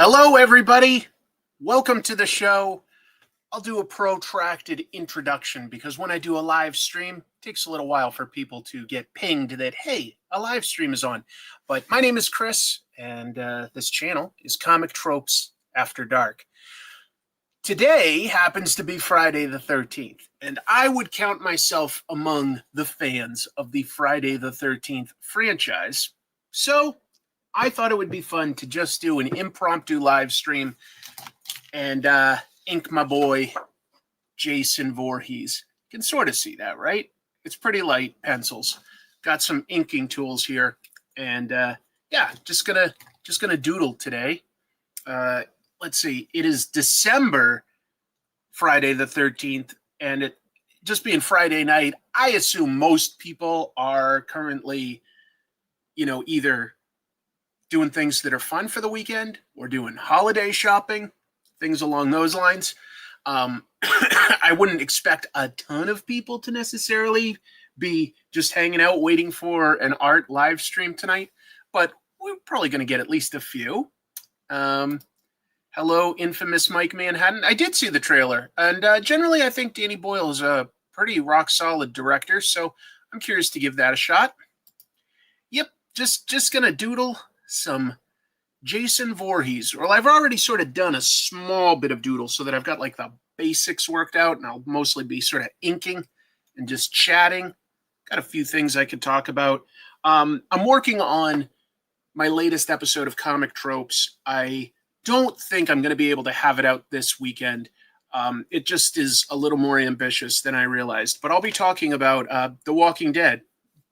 Hello, everybody. Welcome to the show. I'll do a protracted introduction because when I do a live stream, it takes a little while for people to get pinged that, hey, a live stream is on. But my name is Chris, and this channel is Comic Tropes After Dark. Today happens to be Friday the 13th, and I would count myself among the fans of the Friday the 13th franchise. So I thought it would be fun to just do an impromptu live stream and ink my boy, Jason Voorhees. You can sort of see that, right? It's pretty light pencils. Got some inking tools here, and yeah, just gonna doodle today. Let's see. It is December, Friday the 13th, and it just being Friday night, I assume most people are currently, either doing things that are fun for the weekend or doing holiday shopping, things along those lines. I wouldn't expect a ton of people to necessarily be just hanging out waiting for an art live stream tonight, but we're probably going to get at least a few. Hello, infamous Mike Manhattan. I did see the trailer, and generally I think Danny Boyle is a pretty rock-solid director, so I'm curious to give that a shot. Yep, just going to doodle some Jason Voorhees. Well, I've already sort of done a small bit of doodle so that I've got like the basics worked out, and I'll mostly be sort of inking and just chatting. Got a few things I could talk about. I'm working on my latest episode of Comic Tropes. I don't think I'm going to be able to have it out this weekend. It just is a little more ambitious than I realized. But I'll be talking about The Walking Dead,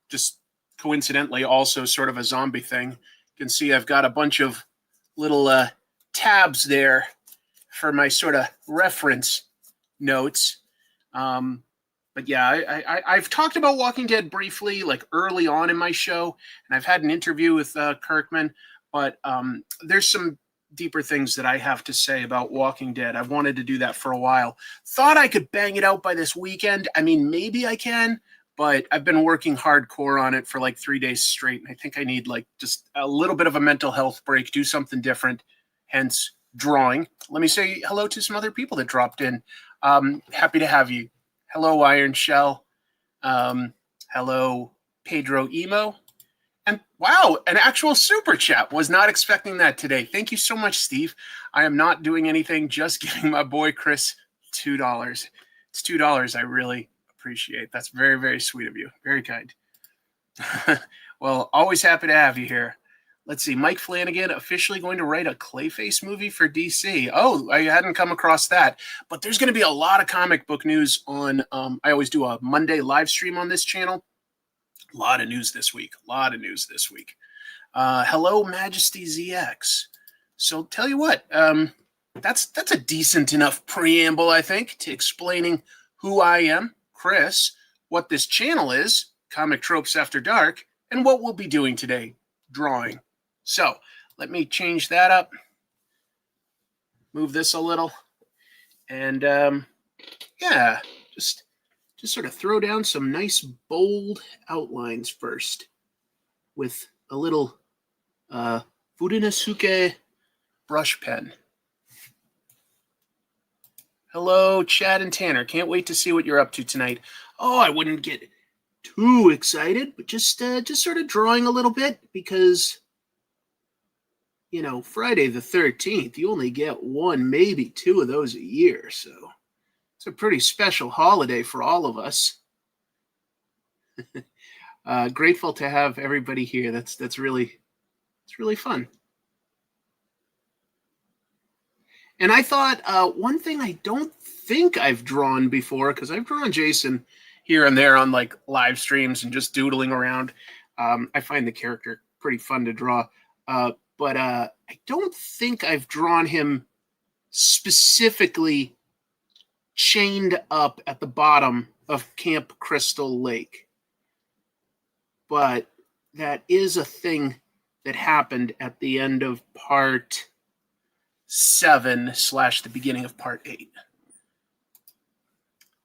just coincidentally also sort of a zombie thing. You can see I've got a bunch of little tabs there for my sort of reference notes. But yeah, I've talked about Walking Dead briefly, like early on in my show, and I've had an interview with Kirkman, but there's some deeper things that I have to say about Walking Dead. I've wanted to do that for a while. Thought I could bang it out by this weekend. I mean, maybe I can, but I've been working hardcore on it for like 3 days straight, and I think I need like just a little bit of a mental health break, do something different, hence drawing. Let me say hello to some other people that dropped in. Happy to have you. Hello, Iron Shell. Hello, Pedro Emo. And wow, an actual super chat. Was not expecting that today. Thank you so much, Steve. I am not doing anything, just giving my boy Chris $2. It's $2 I really appreciate. That's very, very sweet of you. Very kind. Well, always happy to have you here. Let's see. Mike Flanagan officially going to write a Clayface movie for DC. Oh, I hadn't come across that. But there's going to be a lot of comic book news on. I always do a Monday live stream on this channel. A lot of news this week. Hello, Majesty ZX. So tell you what, that's a decent enough preamble, I think, to explaining who I am, Chris, what this channel is, Comic Tropes After Dark, and what we'll be doing today, drawing. So let me change that up, move this a little, and yeah, just sort of throw down some nice bold outlines first with a little Fudenosuke brush pen. Hello, Chad and Tanner. Can't wait to see what you're up to tonight. Oh, I wouldn't get too excited, but just sort of drawing a little bit because, Friday the 13th, you only get one, maybe two of those a year, so it's a pretty special holiday for all of us. Grateful to have everybody here. It's really fun. And I thought one thing I don't think I've drawn before, because I've drawn Jason here and there on like live streams and just doodling around. I find the character pretty fun to draw. But I don't think I've drawn him specifically chained up at the bottom of Camp Crystal Lake. But that is a thing that happened at the end of part 7 / the beginning of part 8.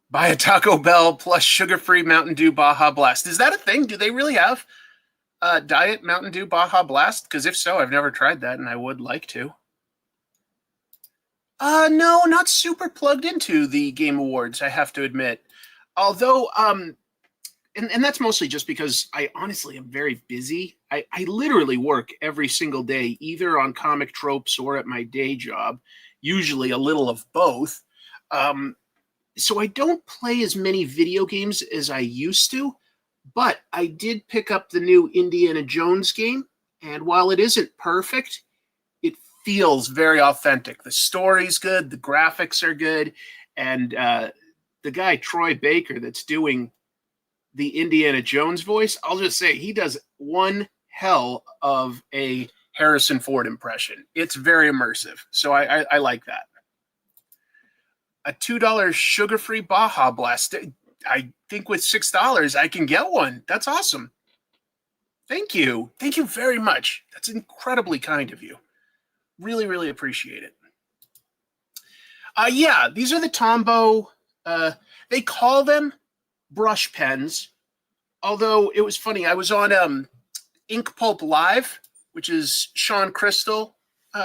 Buy a Taco Bell plus sugar-free Mountain Dew Baja Blast. Is that a thing? Do they really have Diet Mountain Dew Baja Blast? Because if so, I've never tried that, and I would like to. No, not super plugged into the Game Awards, I have to admit. Although, and that's mostly just because I honestly am very busy. I literally work every single day, either on comic tropes or at my day job, usually a little of both. Um, so I don't play as many video games as I used to, but I did pick up the new Indiana Jones game, and while it isn't perfect, it feels very authentic. The story's good, the graphics are good, and the guy Troy Baker that's doing the Indiana Jones voice, I'll just say he does one hell of a Harrison Ford impression. It's very immersive, so I like that. A $2 sugar-free Baja Blast. I think with $6 I can get one. That's awesome. Thank you. Thank you very much. That's incredibly kind of you. Really, really appreciate it. Yeah, these are the Tombow. They call them brush pens. Although it was funny, I was on Ink Pulp Live, which is Sean Crystal,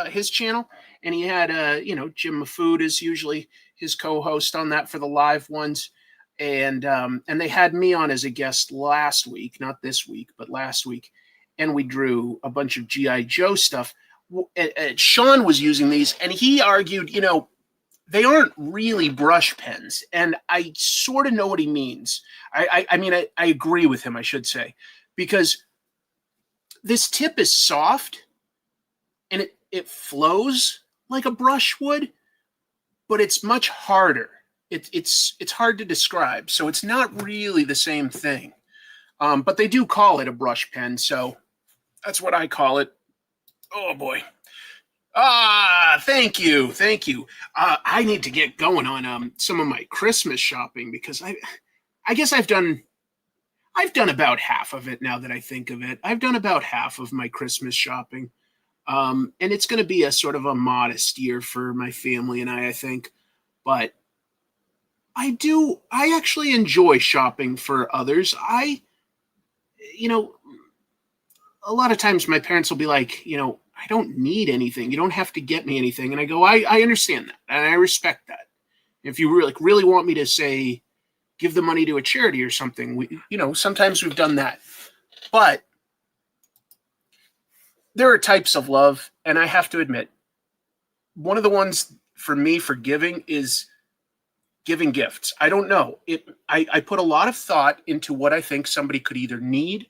his channel, and he had Jim Mafood is usually his co-host on that for the live ones, and they had me on as a guest last week, not this week, but last week, and we drew a bunch of GI Joe stuff. Sean was using these, and he argued, they aren't really brush pens, and I sort of know what he means. I mean, I agree with him, I should say, because this tip is soft, and it flows like a brush would, but it's much harder. It's hard to describe, so it's not really the same thing. But they do call it a brush pen, so that's what I call it. Oh boy. Thank you. I need to get going on some of my Christmas shopping because I guess I've done about half of it now that I think of it. I've done about half of my Christmas shopping. And it's going to be a sort of a modest year for my family and I think. But I actually enjoy shopping for others. A lot of times my parents will be like, I don't need anything. You don't have to get me anything. And I go, I understand that. And I respect that. If you really want me to say, give the money to a charity or something, sometimes we've done that. But there are types of love. And I have to admit, one of the ones for me for giving is giving gifts. I don't know. I put a lot of thought into what I think somebody could either need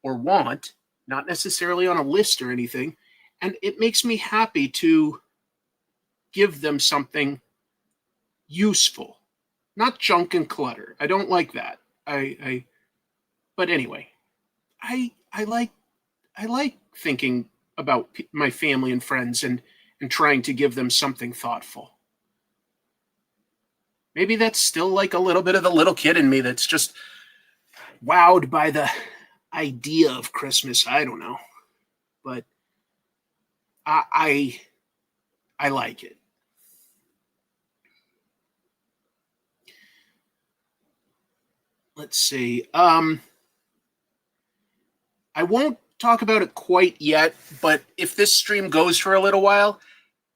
or want, not necessarily on a list or anything. And it makes me happy to give them something useful, not junk and clutter. I don't like that. But anyway, I like thinking about my family and friends and trying to give them something thoughtful. Maybe that's still like a little bit of the little kid in me that's just wowed by the idea of Christmas. I don't know, but I like it. Let's see. I won't talk about it quite yet, but if this stream goes for a little while,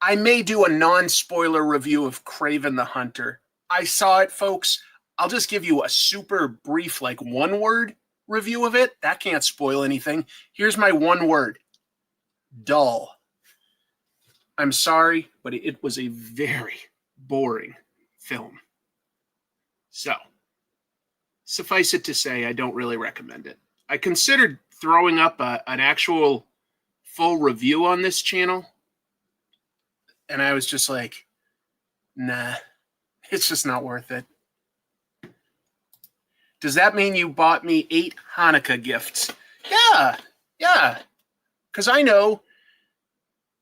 I may do a non-spoiler review of Kraven the Hunter. I saw it, folks. I'll just give you a super brief, like one-word review of it. That can't spoil anything. Here's my one word. Dull. I'm sorry, but it was a very boring film. So, suffice it to say, I don't really recommend it. I considered throwing up an actual full review on this channel, and I was just like, nah, it's just not worth it. Does that mean you bought me 8 Hanukkah gifts? Yeah. Because I know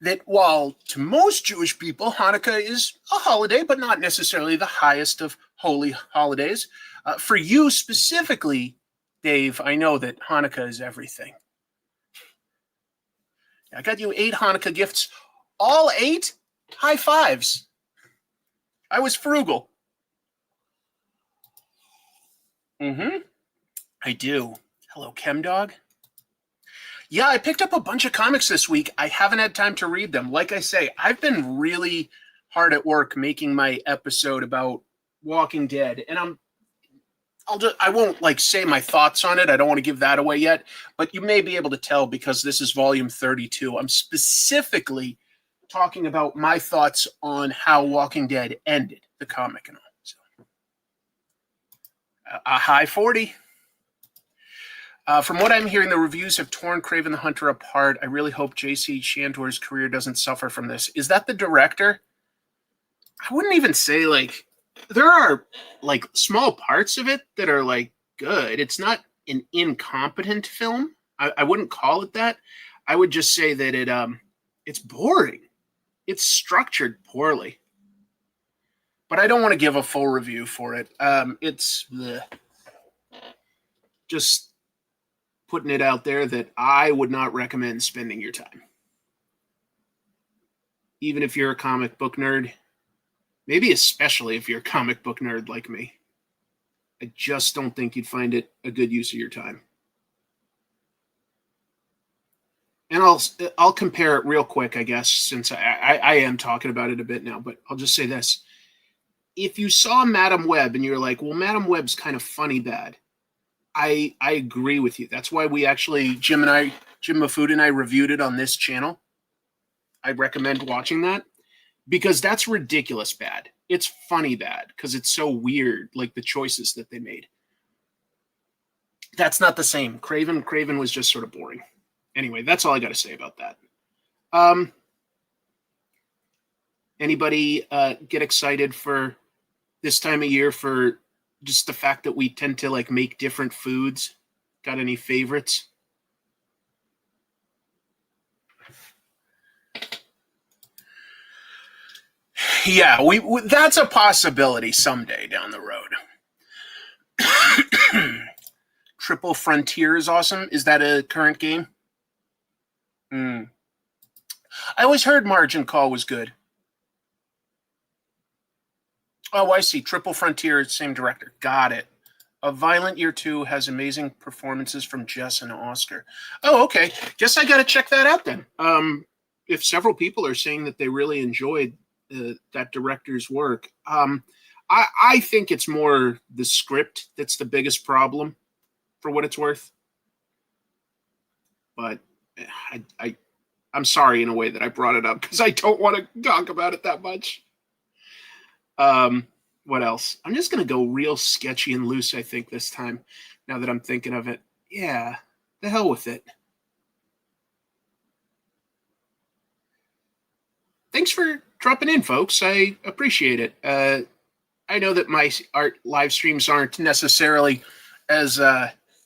that while to most Jewish people, Hanukkah is a holiday, but not necessarily the highest of holy holidays. For you specifically, Dave, I know that Hanukkah is everything. I got you 8 Hanukkah gifts. All 8? High fives. I was frugal. I do. Hello, ChemDog. Yeah, I picked up a bunch of comics this week. I haven't had time to read them. Like I say, I've been really hard at work making my episode about Walking Dead, and I won't like say my thoughts on it. I don't want to give that away yet, but you may be able to tell because this is volume 32. I'm specifically talking about my thoughts on how Walking Dead ended the comic and all. So, a high 40. From what I'm hearing, the reviews have torn Kraven the Hunter apart. I really hope J.C. Chandor's career doesn't suffer from this. Is that the director? I wouldn't even say, like, there are, like, small parts of it that are, like, good. It's not an incompetent film. I wouldn't call it that. I would just say that it's boring. It's structured poorly. But I don't want to give a full review for it. It's just putting it out there that I would not recommend spending your time. Even if you're a comic book nerd, maybe especially if you're a comic book nerd like me, I just don't think you'd find it a good use of your time. And I'll compare it real quick, I guess, since I am talking about it a bit now, but I'll just say this. If you saw Madam Web and you're like, well, Madam Web's kind of funny bad, I agree with you. That's why we actually, Jim Mafood and I reviewed it on this channel. I recommend watching that because that's ridiculous bad. It's funny bad because it's so weird, like the choices that they made. That's not the same. Kraven was just sort of boring. Anyway, that's all I got to say about that. Anybody get excited for this time of year for just the fact that we tend to like make different foods? Got any favorites? Yeah, that's a possibility someday down the road. Triple Frontier is awesome. Is that a current game? I always heard Margin Call was good. Oh, I see. Triple Frontier, same director. Got it. A Violent Year 2 has amazing performances from Jess and Oscar. Oh, okay. Guess I got to check that out then. If several people are saying that they really enjoyed that director's work, I think it's more the script that's the biggest problem, for what it's worth. But I'm sorry in a way that I brought it up because I don't want to talk about it that much. What else? I'm just going to go real sketchy and loose, I think, this time, now that I'm thinking of it. Yeah, the hell with it. Thanks for dropping in, folks. I appreciate it. I know that my art live streams aren't necessarily as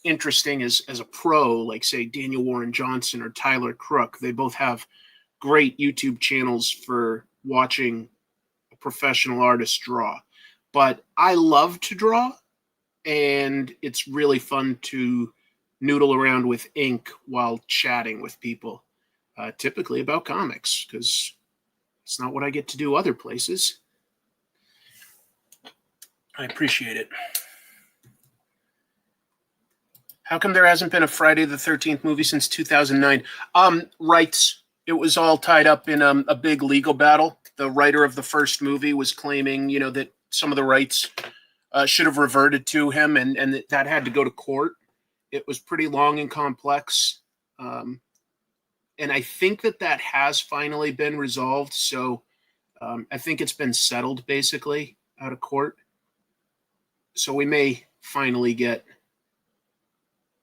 interesting as a pro, like, say, Daniel Warren Johnson or Tyler Crook. They both have great YouTube channels for watching a professional artist draw. But I love to draw, and it's really fun to noodle around with ink while chatting with people, typically about comics, because it's not what I get to do other places. I appreciate it. How come there hasn't been a Friday the 13th movie since 2009? Rights. It was all tied up in a big legal battle. The writer of the first movie was claiming, that some of the rights should have reverted to him, and that had to go to court. It was pretty long and complex. And I think that has finally been resolved. So I think it's been settled, basically, out of court. So we may finally get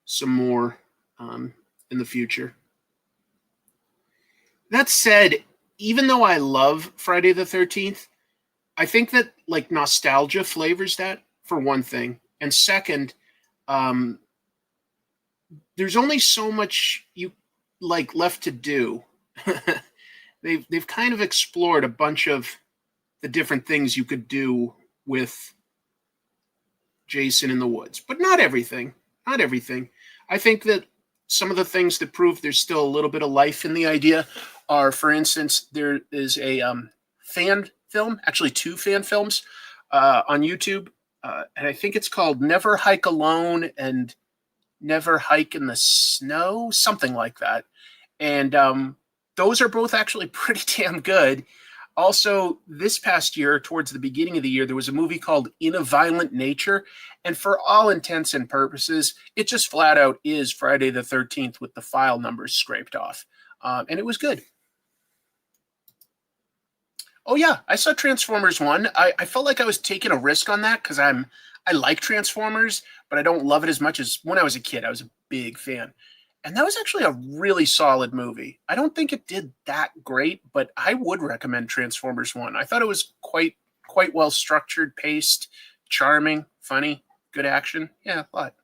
some more in the future. That said, even though I love Friday the 13th, I think that like nostalgia flavors that, for one thing. And second, there's only so much you like left to do. They've kind of explored a bunch of the different things you could do with Jason in the Woods, but not everything. Not everything. I think that some of the things that prove there's still a little bit of life in the idea are, for instance, there is a fan film, actually 2 fan films on YouTube, and I think it's called Never Hike Alone and Never Hike in the Snow, something like that. And those are both actually pretty damn good. Also, this past year, towards the beginning of the year, there was a movie called In a Violent Nature. And for all intents and purposes, it just flat out is Friday the 13th with the file numbers scraped off. And it was good. Oh yeah, I saw Transformers 1. I felt like I was taking a risk on that because I like Transformers, but I don't love it as much as when I was a kid. I was a big fan. And that was actually a really solid movie. I don't think it did that great, but I would recommend Transformers 1. I thought it was quite well structured, paced, charming, funny, good action. Yeah, a lot.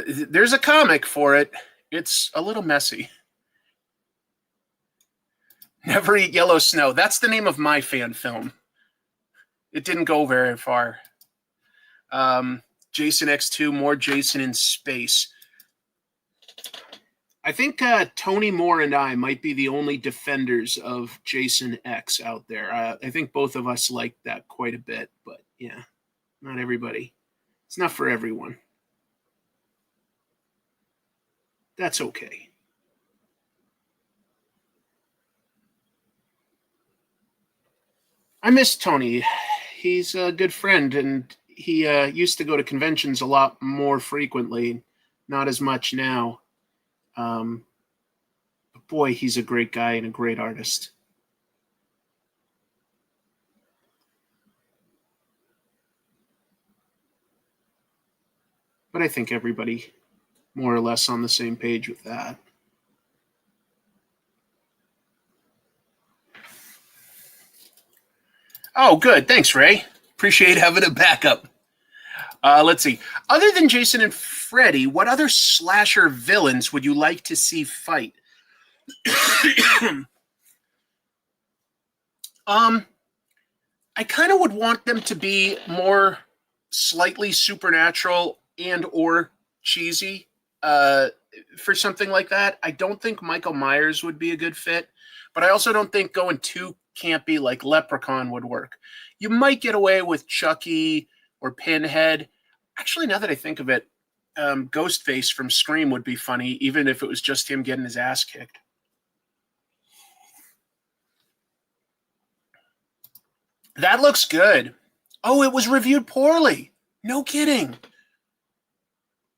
There's a comic for it. It's a little messy. Never Eat Yellow Snow. That's the name of my fan film. It didn't go very far. Jason X2, more Jason in space. I think Tony Moore and I might be the only defenders of Jason X out there. I think both of us like that quite a bit, but yeah, not everybody. It's not for everyone. That's okay. I miss Tony. He's a good friend, and he used to go to conventions a lot more frequently. Not as much now. But boy, he's a great guy and a great artist. But I think everybody more or less on the same page with that. Oh, good. Thanks, Ray. Appreciate having a backup. Let's see. Other than Jason and Freddy, what other slasher villains would you like to see fight? um, I kind of would want them to be more slightly supernatural and or cheesy uh, for something like that. I don't think Michael Myers would be a good fit, but I also don't think going too campy like Leprechaun would work. You might get away with Chucky or Pinhead. Actually, now that I think of it, Ghostface from Scream would be funny, even if it was just him getting his ass kicked. That looks good. Oh, it was reviewed poorly. No kidding.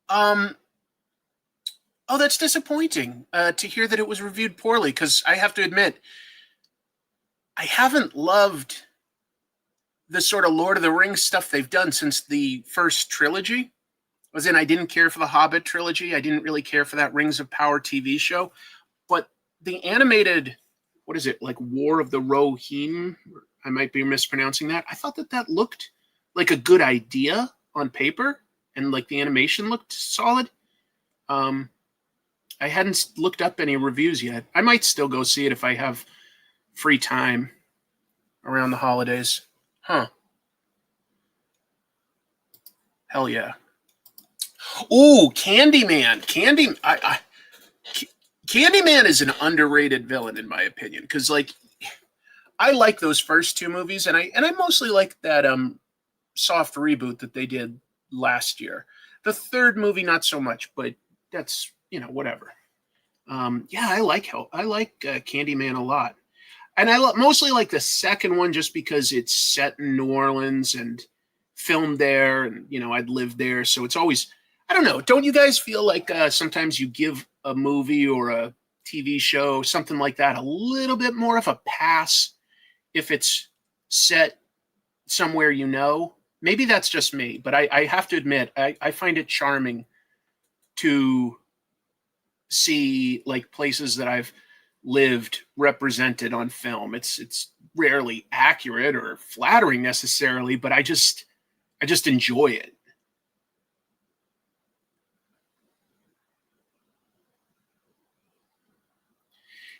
Um, oh, that's disappointing to hear that it was reviewed poorly because I have to admit, I haven't loved the sort of Lord of the Rings stuff they've done since the first trilogy. Was in I didn't care for the Hobbit trilogy. I didn't really care for that Rings of Power TV show. But the animated, what is it, like War of the Rohirrim? I might be mispronouncing that. I thought that that looked like a good idea on paper, and like the animation looked solid. Um, I hadn't looked up any reviews yet. I might still go see it if I have free time around the holidays. Huh. Hell yeah. Ooh, Candyman. Candyman is an underrated villain in my opinion because like I like those first two movies and I mostly like that soft reboot that they did last year. The third movie not so much, but that's, you know, whatever. Yeah, I like Candyman a lot. And mostly like the second one just because it's set in New Orleans and filmed there, and you know I'd lived there, so it's always I don't know. Don't you guys feel like sometimes you give a movie or a TV show something like that a little bit more of a pass if it's set somewhere you know? Maybe that's just me, but I have to admit I find it charming to see like places that I've lived represented on film. It's rarely accurate or flattering necessarily, but I just enjoy it.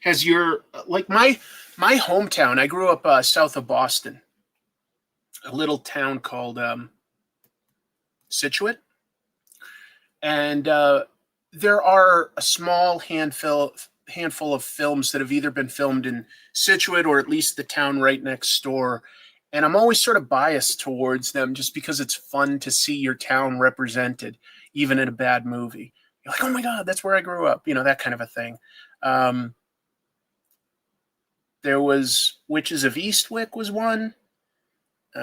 Has your like my hometown? I grew up south of Boston, a little town called Situate, and there are a small handful of films that have either been filmed in Situate or at least the town right next door. And I'm always sort of biased towards them just because it's fun to see your town represented, even in a bad movie. You're like, oh my God, that's where I grew up, you know, that kind of a thing. Um, There was Witches of Eastwick was one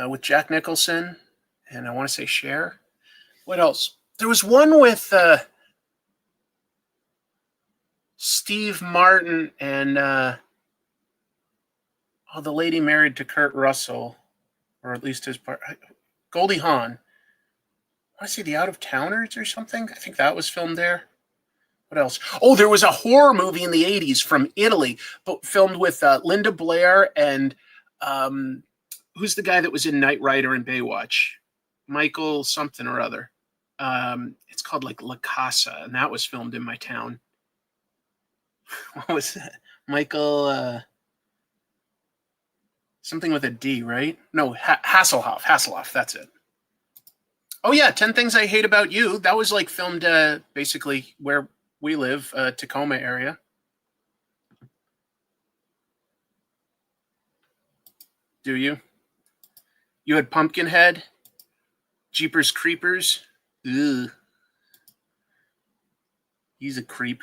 with Jack Nicholson, and I want to say Cher. What else? There was one with Steve Martin and the lady married to Kurt Russell, or at least his part, Goldie Hawn. I want to say The Out of Towners or something. I think that was filmed there. What else? Oh, there was a horror movie in the 80s from Italy, but filmed with Linda Blair and who's the guy that was in Knight Rider and Baywatch? Michael something or other. It's called like La Casa, and that was filmed in my town. What was that? Michael something with a D, right? No, Hasselhoff. Hasselhoff, that's it. Oh yeah, 10 Things I Hate About You. That was like filmed basically where we live, Tacoma area. Do you? You had Pumpkinhead, Jeepers Creepers. Ugh. He's a creep.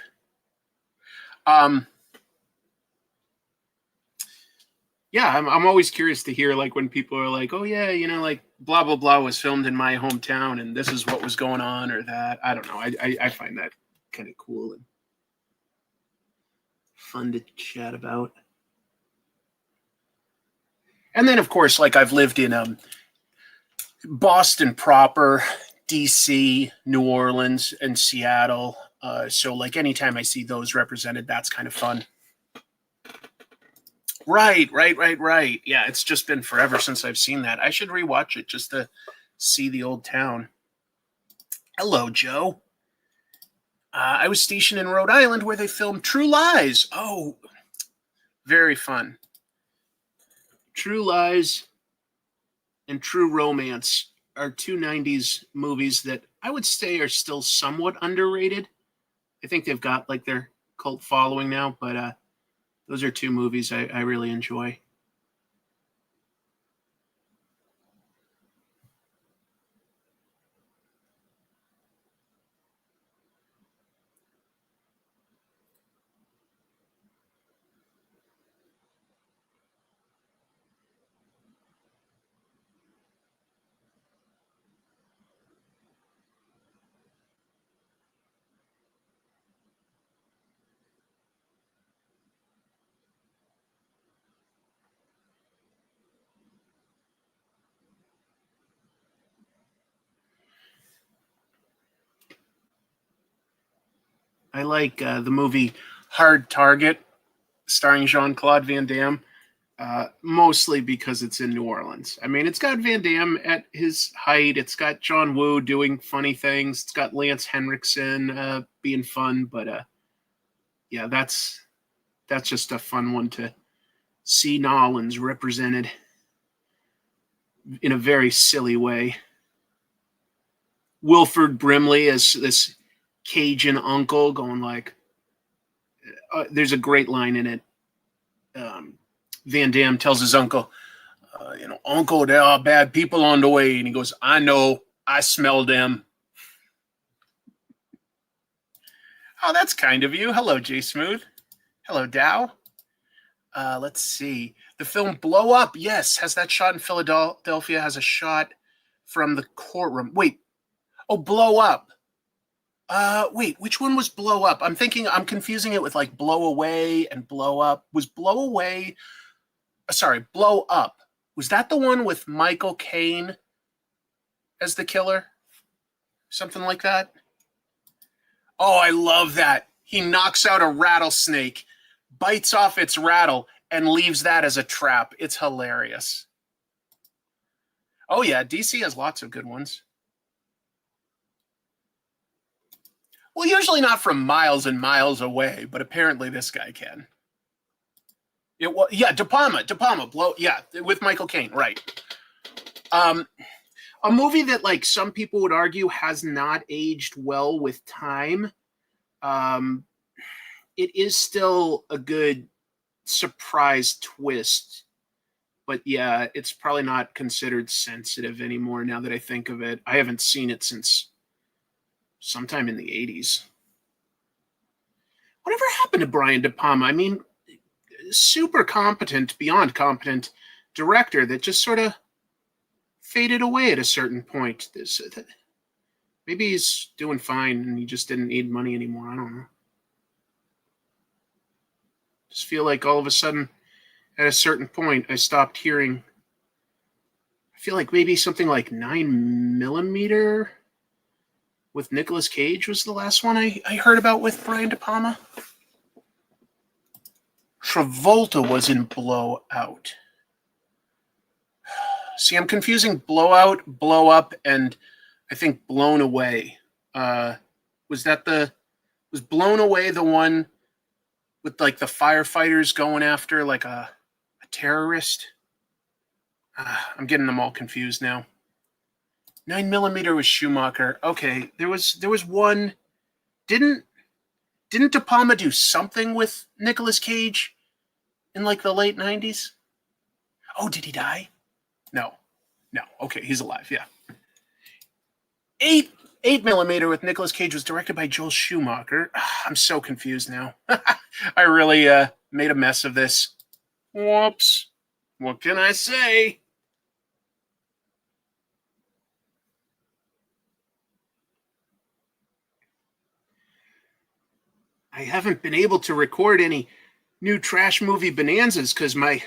Yeah, I'm always curious to hear like when people are like, oh yeah, you know, like blah blah blah was filmed in my hometown and this is what was going on or that. I don't know. I find that kind of cool and fun to chat about. And then of course, like I've lived in Boston proper, DC, New Orleans, and Seattle. So like anytime I see those represented, that's kind of fun. Right. Yeah, it's just been forever since I've seen that. I should rewatch it just to see the old town. Hello, Joe. I was stationed in Rhode Island where they filmed True Lies. Oh, very fun. True Lies and True Romance are two 90s movies that I would say are still somewhat underrated. I think they've got like their cult following now, but those are two movies I really enjoy. I like the movie Hard Target, starring Jean-Claude Van Damme, mostly because it's in New Orleans. I mean, it's got Van Damme at his height. It's got John Woo doing funny things. It's got Lance Henriksen being fun. But yeah, that's just a fun one to see Nolans represented in a very silly way. Wilford Brimley as this Cajun uncle going like, there's a great line in it. Van Damme tells his uncle, Uncle, there are bad people on the way. And he goes, I know, I smell them. Oh, that's kind of you. Hello, Jay Smooth. Hello, Dow. Let's see. The film Blow Up, yes, has that shot in Philadelphia, has a shot from the courtroom. Wait. Oh, Blow Up. Wait, which one was Blow Up? I'm confusing it with like Blow Away and Blow Up. Was Blow Away, Blow Up. Was that the one with Michael Caine as the killer? Something like that? Oh, I love that. He knocks out a rattlesnake, bites off its rattle, and leaves that as a trap. It's hilarious. Oh, yeah, DC has lots of good ones. Well, usually not from miles and miles away, but apparently this guy can. It was, yeah, De Palma, with Michael Caine, right. A movie that like some people would argue has not aged well with time. It is still a good surprise twist, but yeah, it's probably not considered sensitive anymore now that I think of it. I haven't seen it since sometime in the 80s. Whatever happened to Brian De Palma? I mean, super competent, beyond competent director that just sort of faded away at a certain point. Maybe he's doing fine and he just didn't need money anymore. I don't know. Just feel like all of a sudden, at a certain point, I stopped hearing. I feel like maybe something like 9mm with Nicolas Cage was the last one I heard about with Brian De Palma. Travolta was in Blowout. See, I'm confusing Blowout, Blow Up, and I think Blown Away. Was Blown Away the one with like the firefighters going after like a terrorist? I'm getting them all confused now. 9mm was Schumacher. Okay, there was one. Didn't De Palma do something with Nicolas Cage in like the late 90s? Oh, did he die? No. Okay, he's alive. Yeah. 8mm with Nicolas Cage was directed by Joel Schumacher. I'm so confused now. I really made a mess of this. Whoops. What can I say? I haven't been able to record any new trash movie bonanzas because my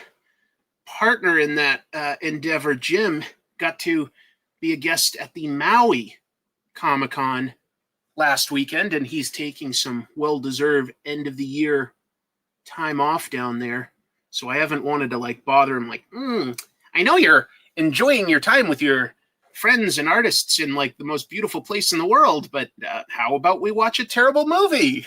partner in that endeavor, Jim, got to be a guest at the Maui Comic-Con last weekend, and he's taking some well-deserved end-of-the-year time off down there. So I haven't wanted to like bother him like, I know you're enjoying your time with your friends and artists in like the most beautiful place in the world, but how about we watch a terrible movie?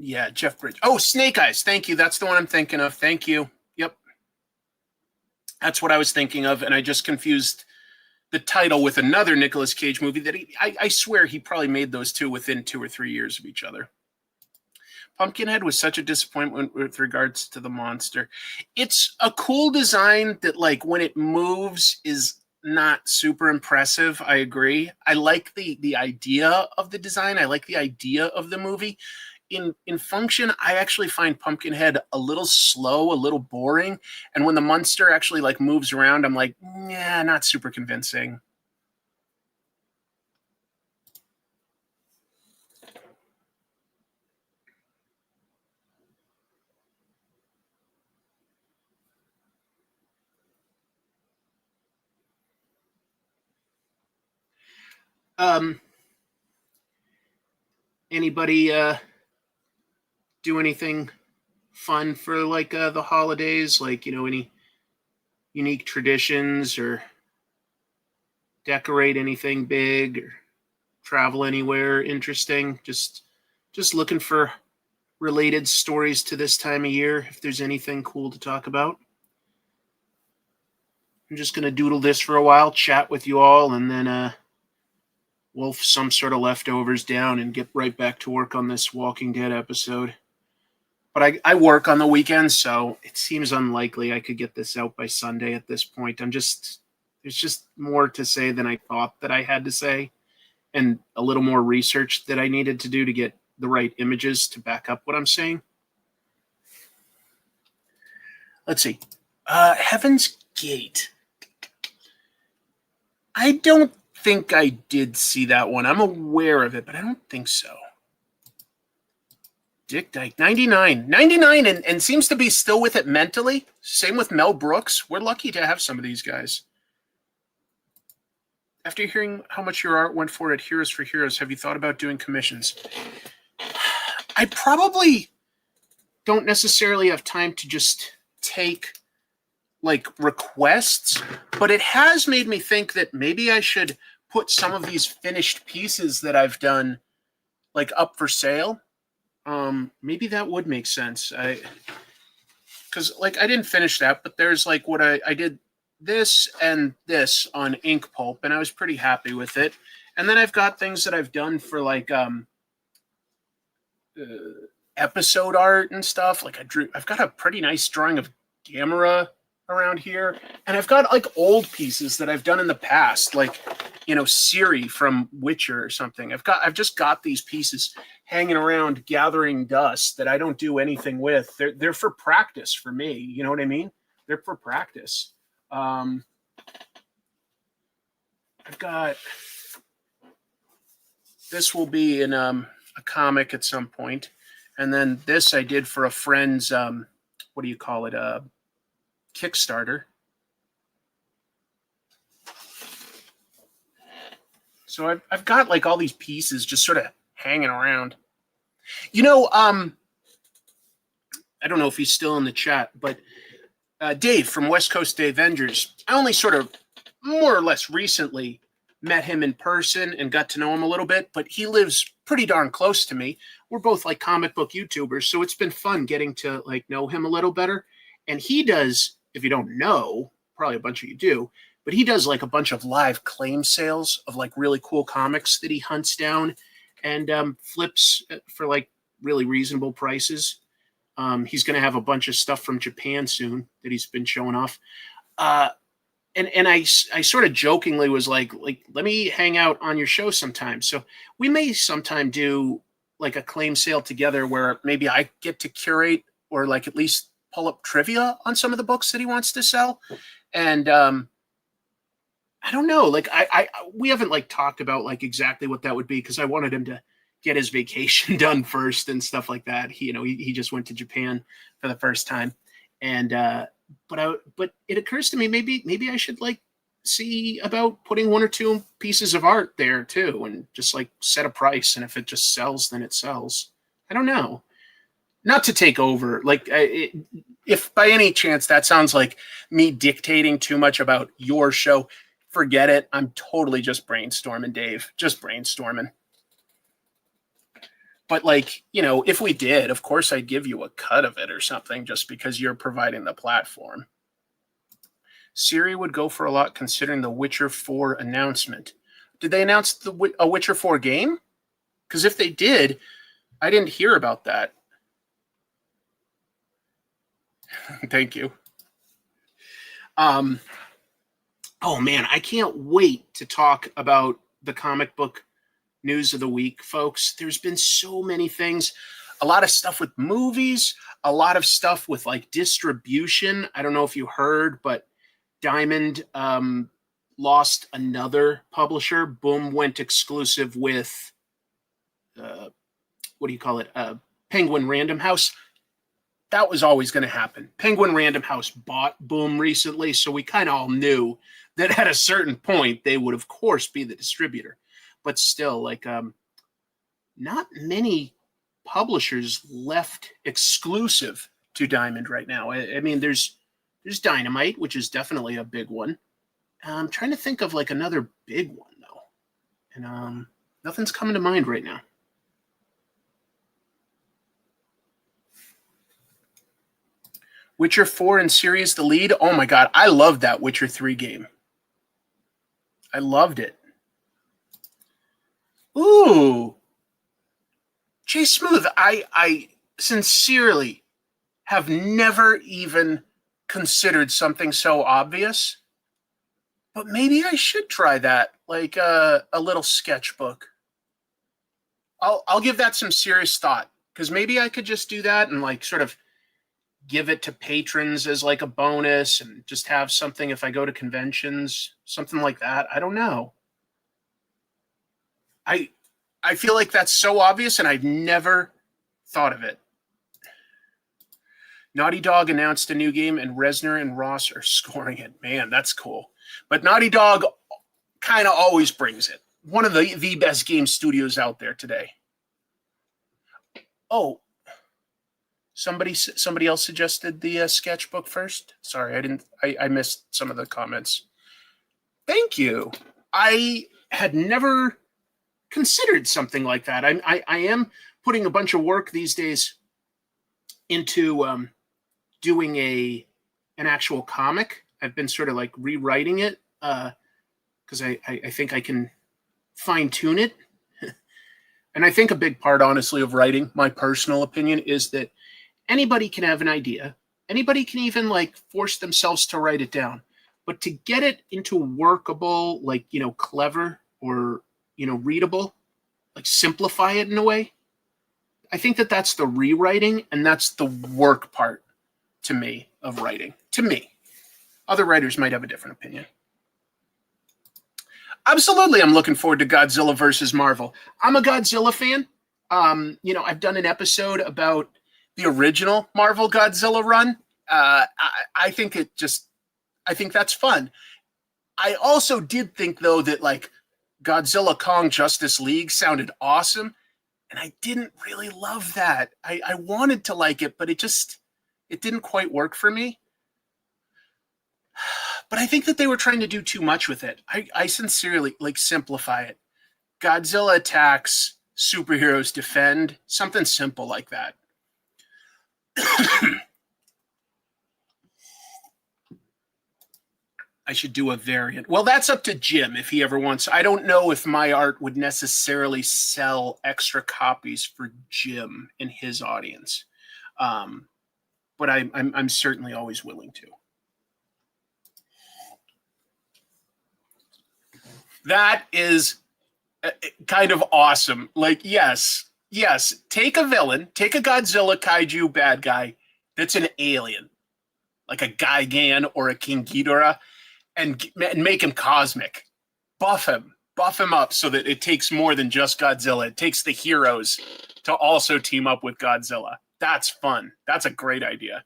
Yeah, Jeff Bridges. Oh, Snake Eyes. Thank you. That's the one I'm thinking of. Thank you. Yep. That's what I was thinking of, and I just confused the title with another Nicolas Cage movie that I swear he probably made those two within 2 or 3 years of each other. Pumpkinhead was such a disappointment with regards to the monster. It's a cool design that, like, when it moves is not super impressive. I agree. I like the idea of the design. I like the idea of the movie. In function, I actually find Pumpkinhead a little slow, a little boring. And when the monster actually like moves around, I'm like, yeah, not super convincing. Anybody do anything fun for like the holidays? Like, you know, any unique traditions or decorate anything big or travel anywhere interesting? Just looking for related stories to this time of year, if there's anything cool to talk about. I'm just going to doodle this for a while, chat with you all, and then wolf some sort of leftovers down and get right back to work on this Walking Dead episode. But I work on the weekends, so it seems unlikely I could get this out by Sunday at this point. There's just more to say than I thought that I had to say, and a little more research that I needed to do to get the right images to back up what I'm saying. Let's see. Heaven's Gate. I don't think I did see that one. I'm aware of it, but I don't think so. Dick Dyke, 99 and seems to be still with it mentally. Same with Mel Brooks. We're lucky to have some of these guys. After hearing how much your art went for at Heroes for Heroes, have you thought about doing commissions? I probably don't necessarily have time to just take like requests, but it has made me think that maybe I should put some of these finished pieces that I've done like up for sale. Maybe that would make sense. Because like I didn't finish that, but there's like what I did this and this on ink pulp, and I was pretty happy with it. And then I've got things that I've done for like episode art and stuff. Like I've got a pretty nice drawing of Gamera around here, and I've got like old pieces that I've done in the past, like, you know, Ciri from Witcher or something. I've just got these pieces hanging around gathering dust that I don't do anything with. They're for practice for me. You know what I mean? They're for practice. I've got this will be in a comic at some point, and then this I did for a friend's what do you call it? Kickstarter. So I've got like all these pieces just sort of hanging around. You know, I don't know if he's still in the chat, but Dave from West Coast Day Avengers, I only sort of more or less recently met him in person and got to know him a little bit, but he lives pretty darn close to me. We're both like comic book YouTubers, so it's been fun getting to like know him a little better. And he does, if you don't know, probably a bunch of you do, but he does like a bunch of live claim sales of like really cool comics that he hunts down and flips for like really reasonable prices. He's going to have a bunch of stuff from Japan soon that he's been showing off. And I sort of jokingly was like, let me hang out on your show sometime. So we may sometime do like a claim sale together where maybe I get to curate or like at least pull up trivia on some of the books that he wants to sell. And I don't know, like we haven't like talked about like exactly what that would be, because I wanted him to get his vacation done first and stuff like that. He just went to Japan for the first time. And but it occurs to me maybe I should like see about putting one or two pieces of art there too, and just like set a price, and if it just sells, then it sells. I don't know. Not to take over, like if by any chance that sounds like me dictating too much about your show, forget it. I'm totally just brainstorming, Dave. Just brainstorming. But like, you know, if we did, of course I'd give you a cut of it or something just because you're providing the platform. Ciri would go for a lot considering the Witcher 4 announcement. Did they announce a Witcher 4 game? Because if they did, I didn't hear about that. Thank you. Oh man, I can't wait to talk about the comic book news of the week, folks. There's been so many things, a lot of stuff with movies, a lot of stuff with like distribution. I don't know if you heard, but Diamond lost another publisher. Boom went exclusive with what do you call it? Penguin Random House. That was always going to happen. Penguin Random House bought Boom recently, so we kind of all knew that at a certain point they would, of course, be the distributor. But still, like, not many publishers left exclusive to Diamond right now. I mean, there's Dynamite, which is definitely a big one. I'm trying to think of like another big one though, and nothing's coming to mind right now. Witcher 4 and Ciri is the lead. Oh my god, I loved that Witcher 3 game. I loved it. Ooh. Jay Smooth, I sincerely have never even considered something so obvious, but maybe I should try that, like a little sketchbook. I'll give that some serious thought, because maybe I could just do that and like sort of give it to patrons as like a bonus and just have something if I go to conventions, something like that. I don't know. I feel like that's so obvious and I've never thought of it. Naughty Dog announced a new game and Reznor and Ross are scoring it. Man, that's cool. But Naughty Dog kind of always brings it. One of the best game studios out there today. Oh, somebody else suggested the sketchbook first. Sorry, I missed some of the comments. Thank you. I had never considered something like that. I am putting a bunch of work these days into doing an actual comic. I've been sort of like rewriting it because I think I can fine tune it. And I think a big part, honestly, of writing, my personal opinion, is that anybody can have an idea Anybody can even like force themselves to write it down. But to get it into workable, like, clever or, readable, like simplify it in a way, I think that that's the rewriting, and that's the work part to me of writing. To me. Other writers might have a different opinion. Absolutely, I'm looking forward to Godzilla versus Marvel. I'm a Godzilla fan. I've done an episode about the original Marvel Godzilla run. I think I think that's fun. I also did think, though, that like Godzilla Kong Justice League sounded awesome, and I didn't really love that. I wanted to like it, but it didn't quite work for me. But I think that they were trying to do too much with it. I sincerely like simplify it. Godzilla attacks, superheroes defend, something simple like that. I should do a variant. Well, that's up to Jim if he ever wants. I don't know if my art would necessarily sell extra copies for Jim and his audience, but I'm certainly always willing to. That is kind of awesome. Like, yes, take a villain, take a Godzilla kaiju bad guy that's an alien, like a Gigan or a King Ghidorah, and make him cosmic. Buff him up so that it takes more than just Godzilla. It takes the heroes to also team up with Godzilla. That's fun. That's a great idea.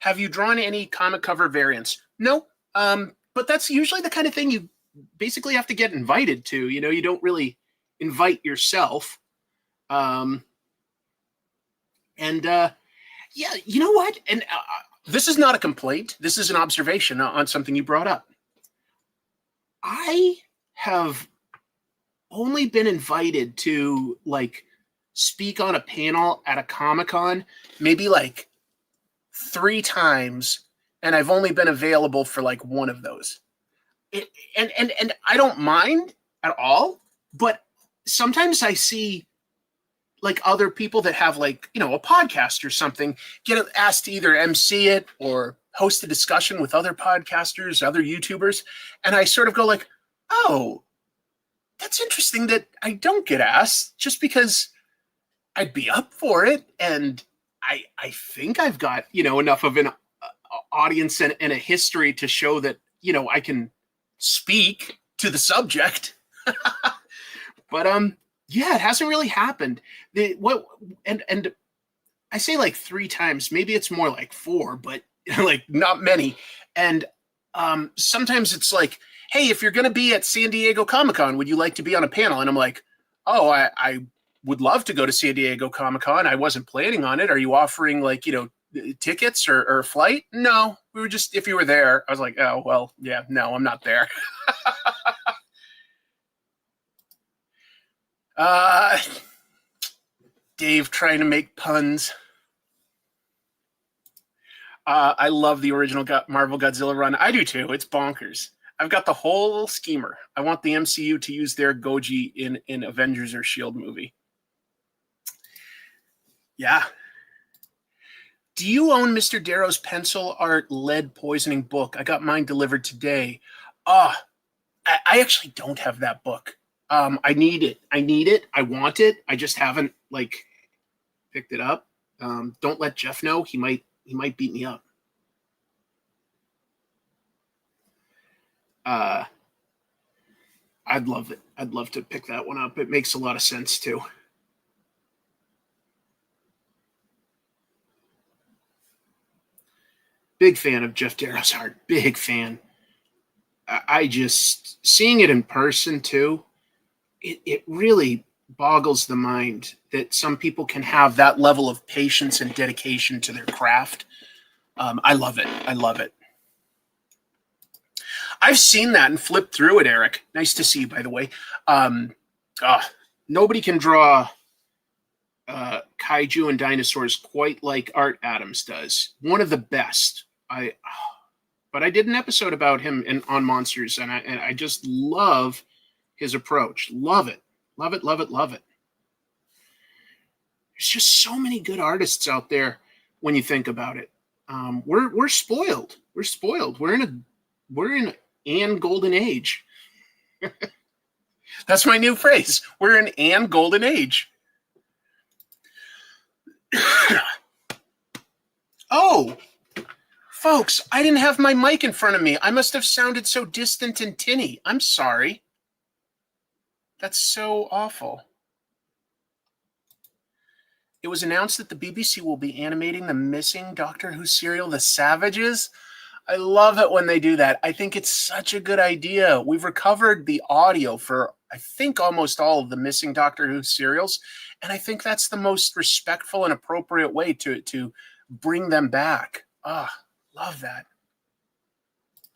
Have you drawn any comic cover variants? No, but that's usually the kind of thing you basically have to get invited to. You don't really invite yourself. Yeah, you know what? And this is not a complaint. This is an observation on something you brought up. I have only been invited to like speak on a panel at a Comic-Con maybe like 3 times, and I've only been available for like one of those. And I don't mind at all, but sometimes I see like other people that have like, a podcast or something get asked to either MC it or host a discussion with other podcasters, other YouTubers. And I sort of go like, oh, that's interesting that I don't get asked, just because I'd be up for it. And I think I've got, enough of an audience and a history to show that, I can speak to the subject. But yeah, it hasn't really happened. And I say like 3 times, maybe it's more like 4, but like not many. And sometimes it's like, hey, if you're going to be at San Diego Comic-Con, would you like to be on a panel? And I'm like, oh, I would love to go to San Diego Comic-Con. I wasn't planning on it. Are you offering like, tickets or flight? No, we were just, if you were there. I was like, oh, well, yeah, no, I'm not there. Dave trying to make puns. I love the original Marvel Godzilla run. I do too. It's bonkers. I've got the whole schemer. I want the MCU to use their Goji in Avengers or S.H.I.E.L.D. movie. Yeah. Do you own Mr. Darrow's pencil art lead poisoning book? I got mine delivered today. I actually don't have that book. I need it. I want it. I just haven't like picked it up. Don't let Jeff know. He might beat me up. I'd love it. I'd love to pick that one up. It makes a lot of sense too. Big fan of Jeff Darrow's art. Big fan. I just, seeing it in person too, it really boggles the mind that some people can have that level of patience and dedication to their craft. I love it. I love it. I've seen that and flipped through it, Eric. Nice to see you, by the way. Nobody can draw kaiju and dinosaurs quite like Art Adams does. One of the best. But I did an episode about him on Monsters, and I just love his approach. Love it. Love it, love it, love it. There's just so many good artists out there when you think about it. We're spoiled. We're spoiled. We're in an golden age. That's my new phrase. We're in an golden age. Oh, folks, I didn't have my mic in front of me. I must have sounded so distant and tinny. I'm sorry. That's so awful. It was announced that the BBC will be animating the missing Doctor Who serial, The Savages. I love it when they do that. I think it's such a good idea. We've recovered the audio for, I think, almost all of the missing Doctor Who serials, and I think that's the most respectful and appropriate way to bring them back. Love that.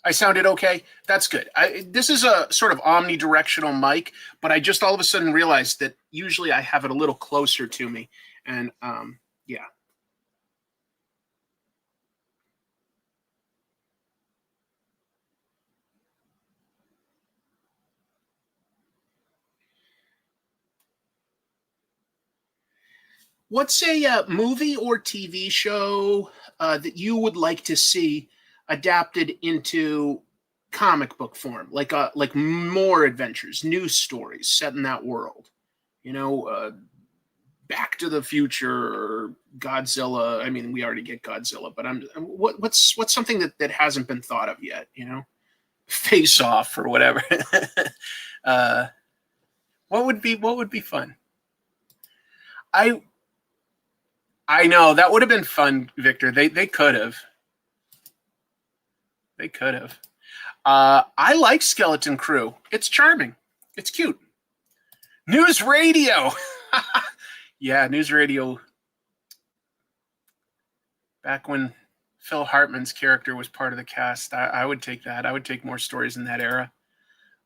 I sounded okay? That's good. This is a sort of omnidirectional mic, but I just all of a sudden realized that usually I have it a little closer to me, and yeah. What's a movie or TV show that you would like to see adapted into comic book form, like more adventures, news stories set in that world? You know, Back to the Future or Godzilla. I mean, we already get Godzilla, but what's something that hasn't been thought of yet? You know, Face Off or whatever. What would be fun? I know that would have been fun, Victor. They could have. They could have. I like Skeleton Crew. It's charming. It's cute. News Radio. Yeah, News Radio. Back when Phil Hartman's character was part of the cast, I would take that. I would take more stories in that era.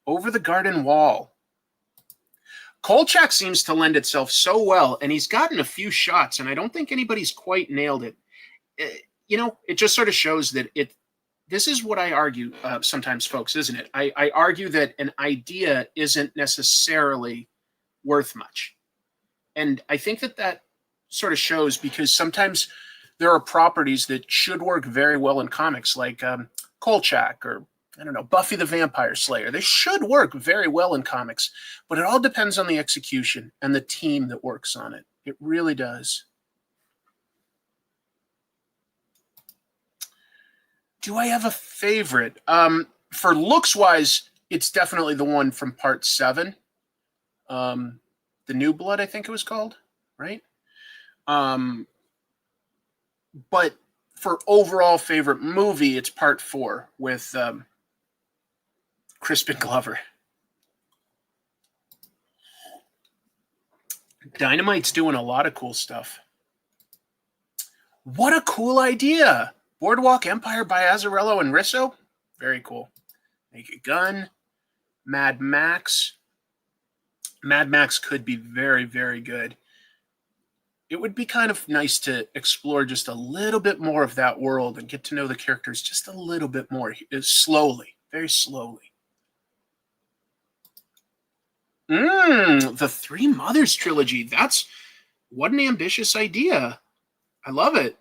Over the Garden Wall. Kolchak seems to lend itself so well, and he's gotten a few shots, and I don't think anybody's quite nailed it. It just sort of shows that this is what I argue sometimes, folks, isn't it? I argue that an idea isn't necessarily worth much. And I think that sort of shows because sometimes there are properties that should work very well in comics, like Kolchak or I don't know, Buffy the Vampire Slayer. They should work very well in comics, but it all depends on the execution and the team that works on it. It really does. Do I have a favorite? For looks-wise, it's definitely the one from Part 7. The New Blood, I think it was called, right? But for overall favorite movie, it's Part 4 with Crispin Glover. Dynamite's doing a lot of cool stuff. What a cool idea! Boardwalk Empire by Azzarello and Risso? Very cool. Naked Gun. Mad Max. Mad Max could be very, very good. It would be kind of nice to explore just a little bit more of that world and get to know the characters just a little bit more, slowly, very slowly. The Three Mothers trilogy. What an ambitious idea. I love it.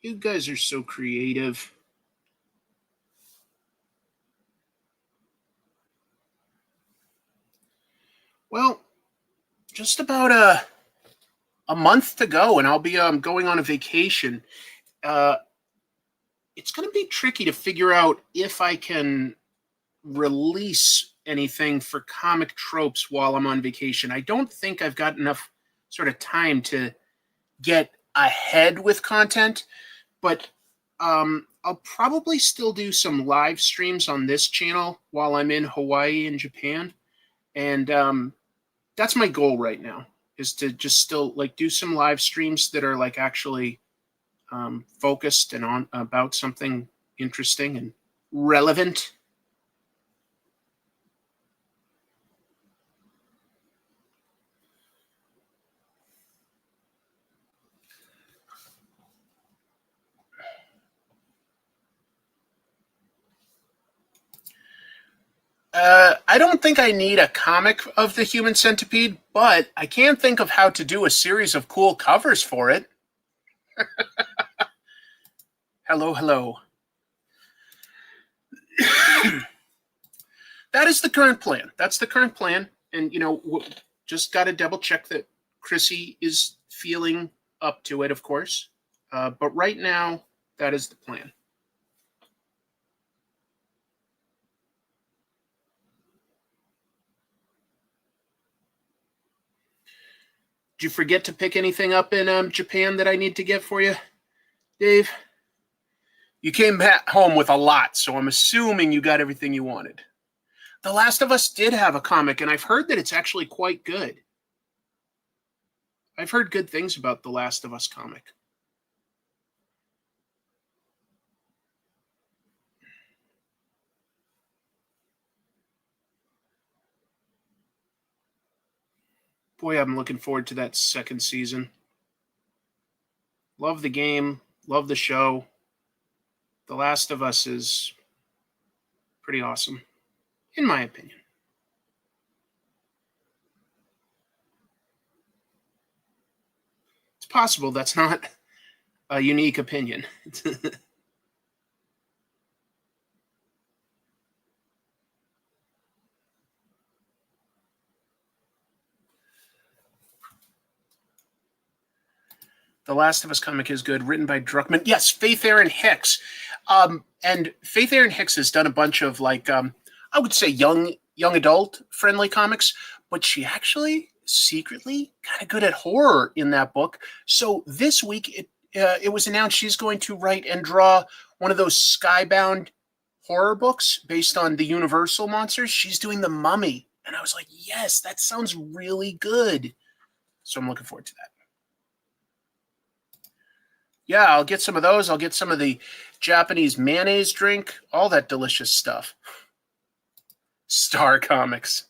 You guys are so creative. Well, just about a month to go, and I'll be going on a vacation. It's going to be tricky to figure out if I can release anything for comic tropes while I'm on vacation. I don't think I've got enough sort of time to get ahead with content, but I'll probably still do some live streams on this channel while I'm in Hawaii and Japan. And that's my goal right now, is to just still like do some live streams that are like actually focused and on about something interesting and relevant. I don't think I need a comic of the Human Centipede, but I can think of how to do a series of cool covers for it. Hello, hello. That is the current plan. That's the current plan. And, just got to double check that Chrissy is feeling up to it, of course. But right now, that is the plan. Did you forget to pick anything up in Japan that I need to get for you, Dave? You came back home with a lot, so I'm assuming you got everything you wanted. The Last of Us did have a comic, and I've heard that it's actually quite good. I've heard good things about the Last of Us comic. Boy, I'm looking forward to that second season. Love the game, love the show. The Last of Us is pretty awesome, in my opinion. It's possible that's not a unique opinion. The Last of Us comic is good, written by Druckmann. Yes, Faith Erin Hicks. And Faith Erin Hicks has done a bunch of I would say young adult friendly comics, but she actually secretly kind of good at horror in that book. So this week it was announced she's going to write and draw one of those Skybound horror books based on the Universal monsters. She's doing The Mummy, and I was like, yes, that sounds really good. So I'm looking forward to that. Yeah, I'll get some of those. I'll get some of the Japanese mayonnaise drink, all that delicious stuff. Star Comics.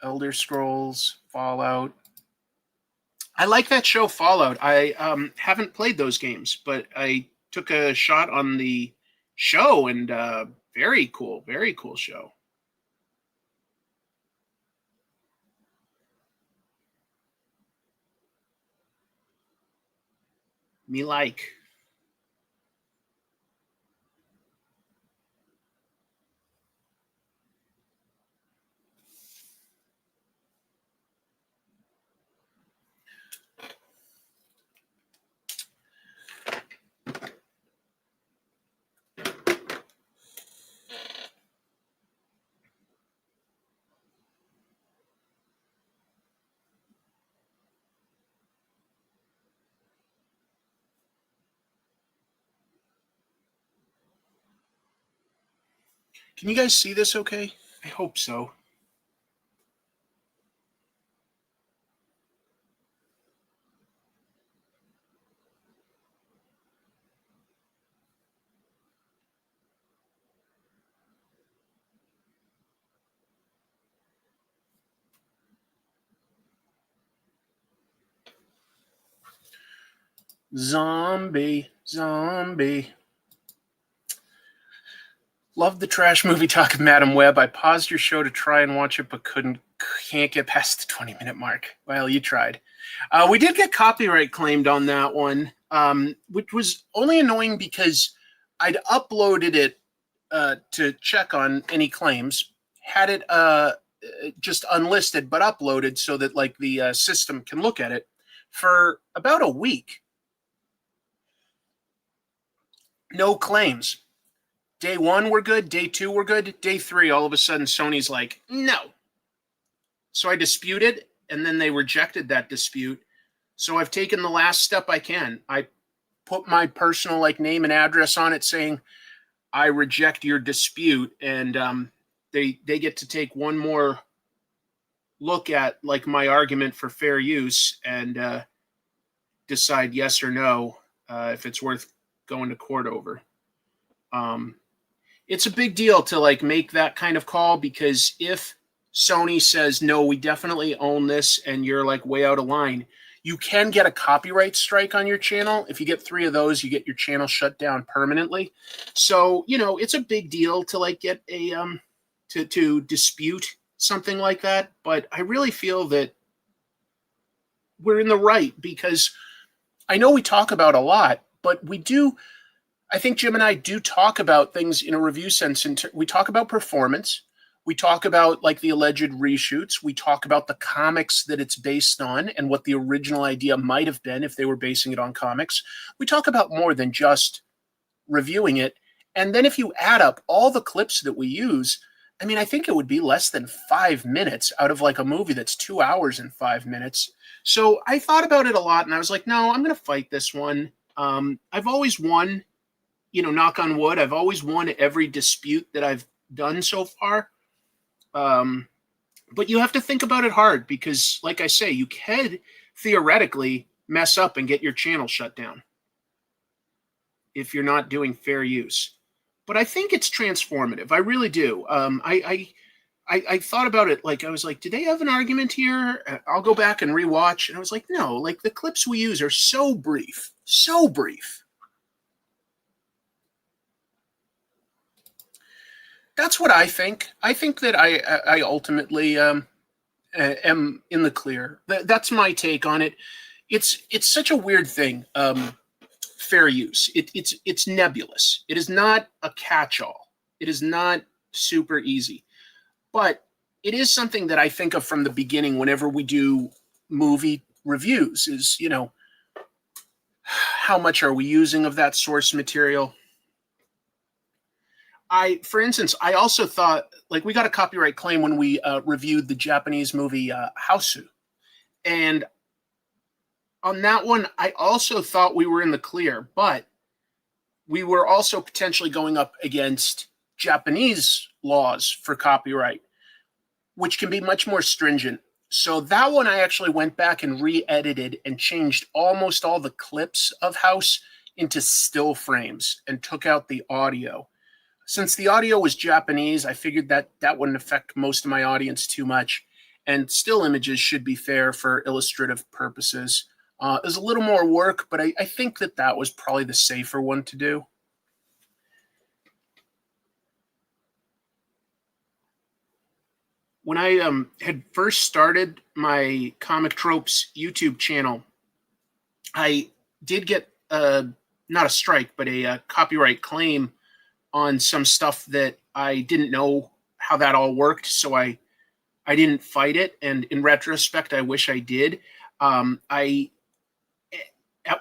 Elder Scrolls, Fallout. I like that show, Fallout. I haven't played those games, but I took a shot on the show, and very cool show. Me like. Can you guys see this okay? I hope so. Zombie. Loved the trash movie talk of Madam Web. I paused your show to try and watch it, but can't get past the 20-minute mark. Well, you tried. We did get copyright claimed on that one, which was only annoying because I'd uploaded it to check on any claims, had it just unlisted but uploaded so that the system can look at it for about a week. No claims. Day one were good. Day two were good. Day three, all of a sudden, Sony's like, no. So I disputed, and then they rejected that dispute. So I've taken the last step I can. I put my personal name and address on it saying, I reject your dispute. And they get to take one more look at my argument for fair use. And decide yes or no if it's worth going to court over. It's a big deal to like make that kind of call, because if Sony says, no, we definitely own this, and you're like way out of line, you can get a copyright strike on your channel. If you get 3 of those, you get your channel shut down permanently. So, you know, it's a big deal to like get a to dispute something like that. But I really feel that we're in the right, because I know we talk about a lot, but we do. I think Jim and I do talk about things in a review sense. We talk about performance. We talk about like the alleged reshoots. We talk about the comics that it's based on and what the original idea might have been if they were basing it on comics. We talk about more than just reviewing it. And then if you add up all the clips that we use, I mean, I think it would be less than 5 minutes out of like a movie that's 2 hours and 5 minutes. So I thought about it a lot, and I was like, no, I'm going to fight this one. I've always won, you know, knock on wood. I've always won every dispute that I've done so far. But you have to think about it hard, because, like I say, you could theoretically mess up and get your channel shut down if you're not doing fair use. But I think it's transformative. I really do. I thought about it. Like, I was like, did they have an argument here? I'll go back and rewatch. And I was like, no, like the clips we use are so brief, so brief. That's what I think. I think that I ultimately am in the clear. That's my take on it. It's such a weird thing. Fair use. It's nebulous. It is not a catch-all. It is not super easy, but it is something that I think of from the beginning whenever we do movie reviews. Is, you know, how much are we using of that source material? For instance, I also thought, like, we got a copyright claim when we reviewed the Japanese movie Houseu. And on that one, I also thought we were in the clear, but we were also potentially going up against Japanese laws for copyright, which can be much more stringent. So that one, I actually went back and re-edited and changed almost all the clips of House into still frames and took out the audio. Since the audio was Japanese, I figured that that wouldn't affect most of my audience too much, and still images should be fair for illustrative purposes. There's a little more work, but I think that that was probably the safer one to do. When I had first started my Comic Tropes YouTube channel, I did get not a strike, but a copyright claim on some stuff that I didn't know how that all worked, so I didn't fight it. And in retrospect, I wish I did. At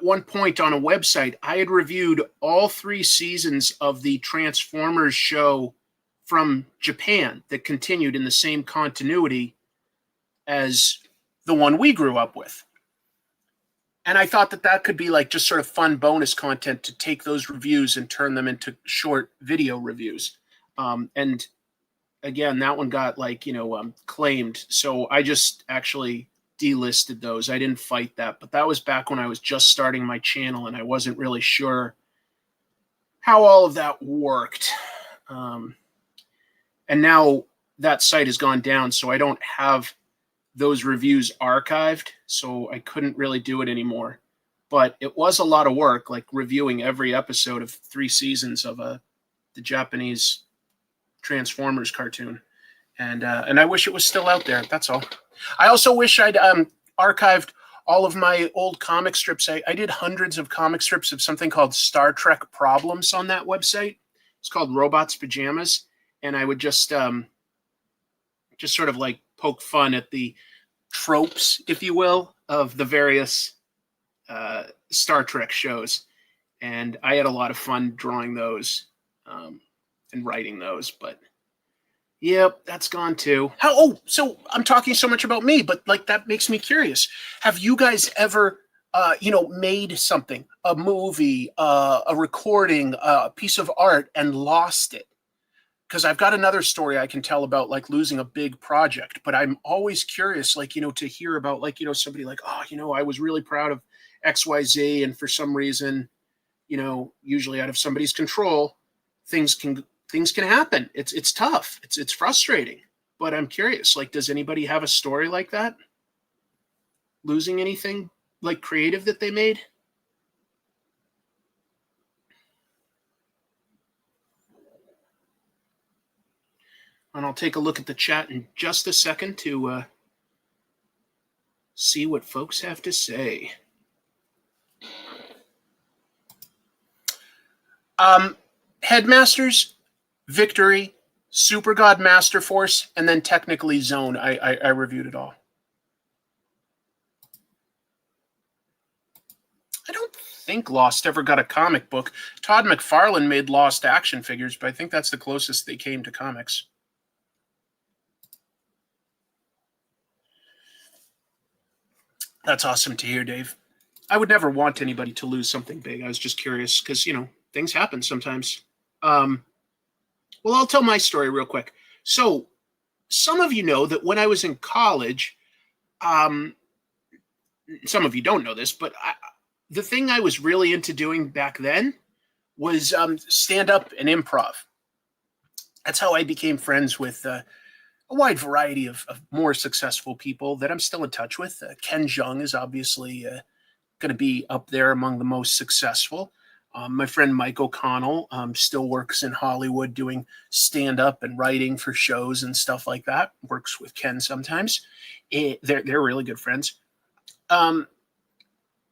one point on a website, I had reviewed all 3 seasons of the Transformers show from Japan that continued in the same continuity as the one we grew up with. And I thought that that could be like just sort of fun bonus content to take those reviews and turn them into short video reviews. And again, that one got like, claimed. So I just actually delisted those. I didn't fight that, but that was back when I was just starting my channel and I wasn't really sure how all of that worked. And now that site has gone down, so I don't have those reviews archived, so I couldn't really do it anymore. But it was a lot of work, like reviewing every episode of 3 seasons of the Japanese Transformers cartoon. And I wish it was still out there, that's all. I also wish I'd archived all of my old comic strips. I did hundreds of comic strips of something called Star Trek Problems on that website. It's called Robots Pajamas. And I would just sort of like poke fun at the tropes, if you will, of the various Star Trek shows. And I had a lot of fun drawing those and writing those, but yep, that's gone too. So I'm talking so much about me, but like that makes me curious. Have you guys ever, made something, a movie, a recording, a piece of art, and lost it? Because I've got another story I can tell about like losing a big project, but I'm always curious, like, to hear about like, somebody like, I was really proud of XYZ, and for some reason, usually out of somebody's control, things can happen. It's tough. It's frustrating. But I'm curious, like, does anybody have a story like that? Losing anything like creative that they made? And I'll take a look at the chat in just a second to see what folks have to say. Headmasters, Victory, Super God Master Force, and then technically Zone. I reviewed it all. I don't think Lost ever got a comic book. Todd McFarlane made Lost action figures, but I think that's the closest they came to comics. That's awesome to hear, Dave. I would never want anybody to lose something big. I was just curious because, things happen sometimes. Well, I'll tell my story real quick. So some of you know that when I was in college, some of you don't know this, but the thing I was really into doing back then was stand-up and improv. That's how I became friends with a wide variety of more successful people that I'm still in touch with. Ken Jeong is obviously going to be up there among the most successful. My friend Mike O'Connell still works in Hollywood doing stand-up and writing for shows and stuff like that. Works with Ken sometimes. They're really good friends.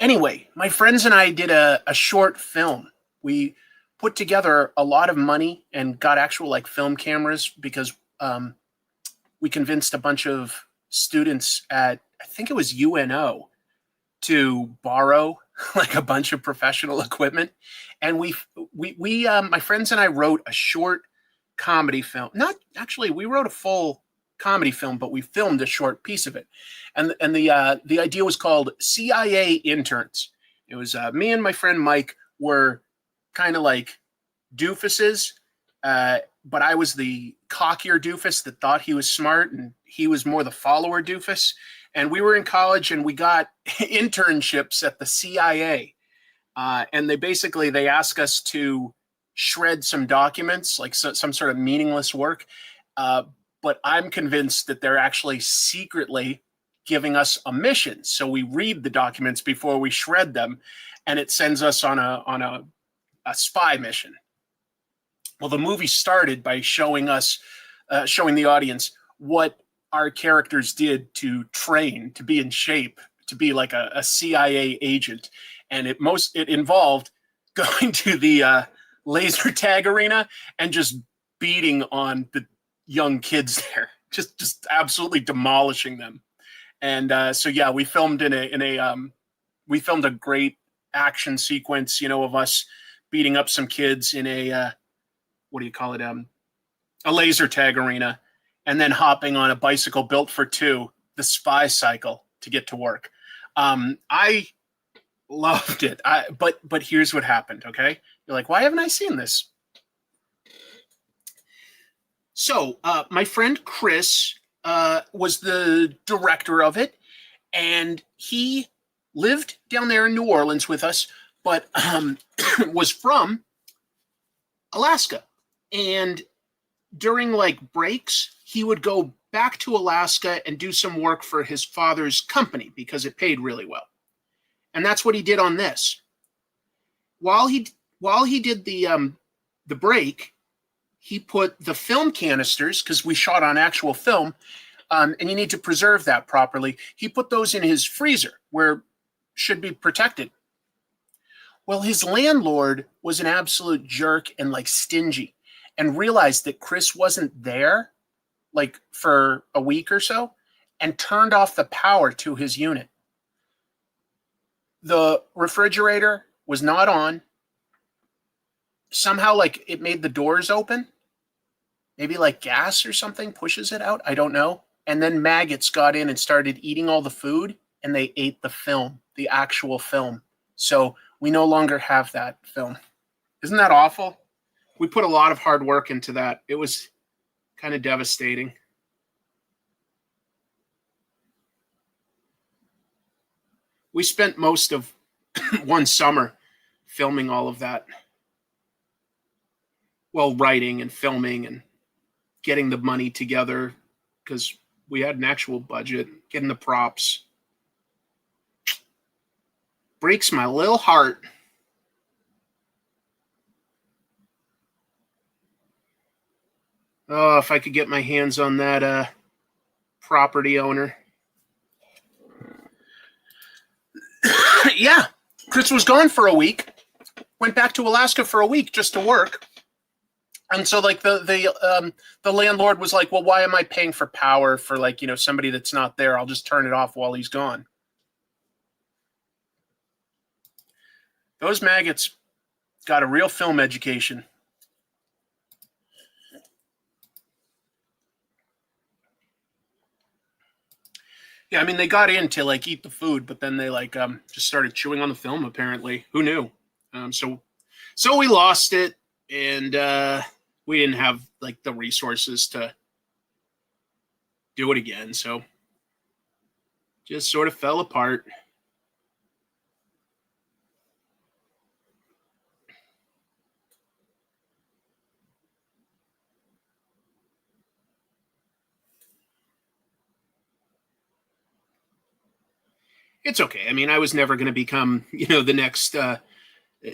Anyway, my friends and I did a short film. We put together a lot of money and got actual film cameras because we convinced a bunch of students at, I think it was UNO, to borrow a bunch of professional equipment. And we my friends and I wrote a short comedy film. Not actually, we wrote a full comedy film, but we filmed a short piece of it. And the idea was called CIA Interns. It was me and my friend Mike were kind of like doofuses, but I was the cockier doofus that thought he was smart, and he was more the follower doofus. And we were in college, and we got internships at the CIA. And they ask us to shred some documents, some sort of meaningless work. But I'm convinced that they're actually secretly giving us a mission. So we read the documents before we shred them, and it sends us on a spy mission. Well, the movie started by showing the audience what our characters did to train, to be in shape, to be like a CIA agent. And it involved going to the laser tag arena and just beating on the young kids there, just absolutely demolishing them. And so yeah, we filmed we filmed a great action sequence, of us beating up some kids in a what do you call it? A laser tag arena, and then hopping on a bicycle built for two, the spy cycle, to get to work. I loved it. But here's what happened. Okay, you're like, why haven't I seen this? So my friend Chris was the director of it, and he lived down there in New Orleans with us, but was from Alaska. And during breaks, he would go back to Alaska and do some work for his father's company because it paid really well. And that's what he did on this. While he did the break, he put the film canisters, because we shot on actual film, and you need to preserve that properly. He put those in his freezer where should be protected. Well, his landlord was an absolute jerk and stingy, and realized that Chris wasn't there for a week or so, and turned off the power to his unit. The refrigerator was not on. Somehow it made the doors open. Maybe gas or something pushes it out. I don't know. And then maggots got in and started eating all the food, and they ate the film, the actual film. So we no longer have that film. Isn't that awful? We put a lot of hard work into that. It was kind of devastating. We spent most of one summer filming all of that. Well, writing and filming and getting the money together because we had an actual budget, getting the props. Breaks my little heart. Oh, if I could get my hands on that property owner. Yeah, Chris was gone for a week. Went back to Alaska for a week just to work. And so, like, the landlord was like, well, why am I paying for power for, like, you know, somebody that's not there? I'll just turn it off while he's gone. Those maggots got a real film education. Yeah, I mean, they got in to, like, eat the food, but then they, like, just started chewing on the film, apparently. Who knew? So we lost it, and we didn't have, like, the resources to do it again, so just sort of fell apart. It's okay. I mean, I was never going to become, you know, the next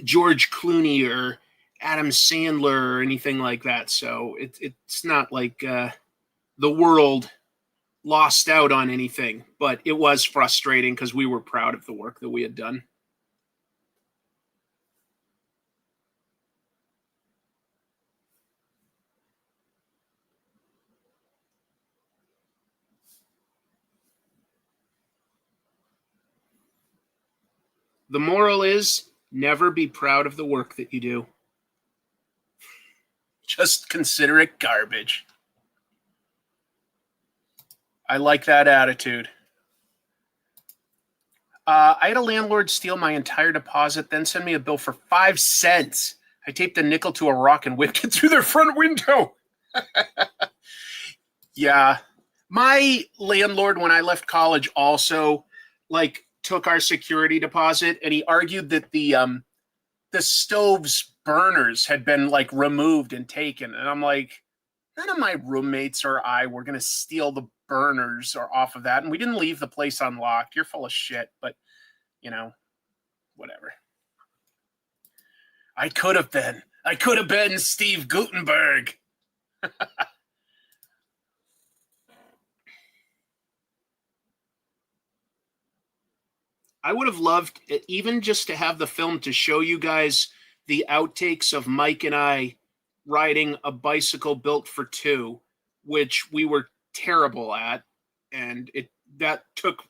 George Clooney or Adam Sandler or anything like that. So it's not like the world lost out on anything, but it was frustrating because we were proud of the work that we had done. The moral is never be proud of the work that you do. Just consider it garbage. I like that attitude. I had a landlord steal my entire deposit, then send me a bill for 5 cents. I taped a nickel to a rock and whipped it through their front window. Yeah. My landlord, when I left college, also, like, took our security deposit, and he argued that the stove's burners had been, like, removed and taken. And I'm like, none of my roommates or I were going to steal the burners or off of that. And we didn't leave the place unlocked. You're full of shit, but, you know, whatever. I could have been Steve Gutenberg. I would have loved it, even just to have the film to show you guys the outtakes of Mike and I riding a bicycle built for two, which we were terrible at, and that took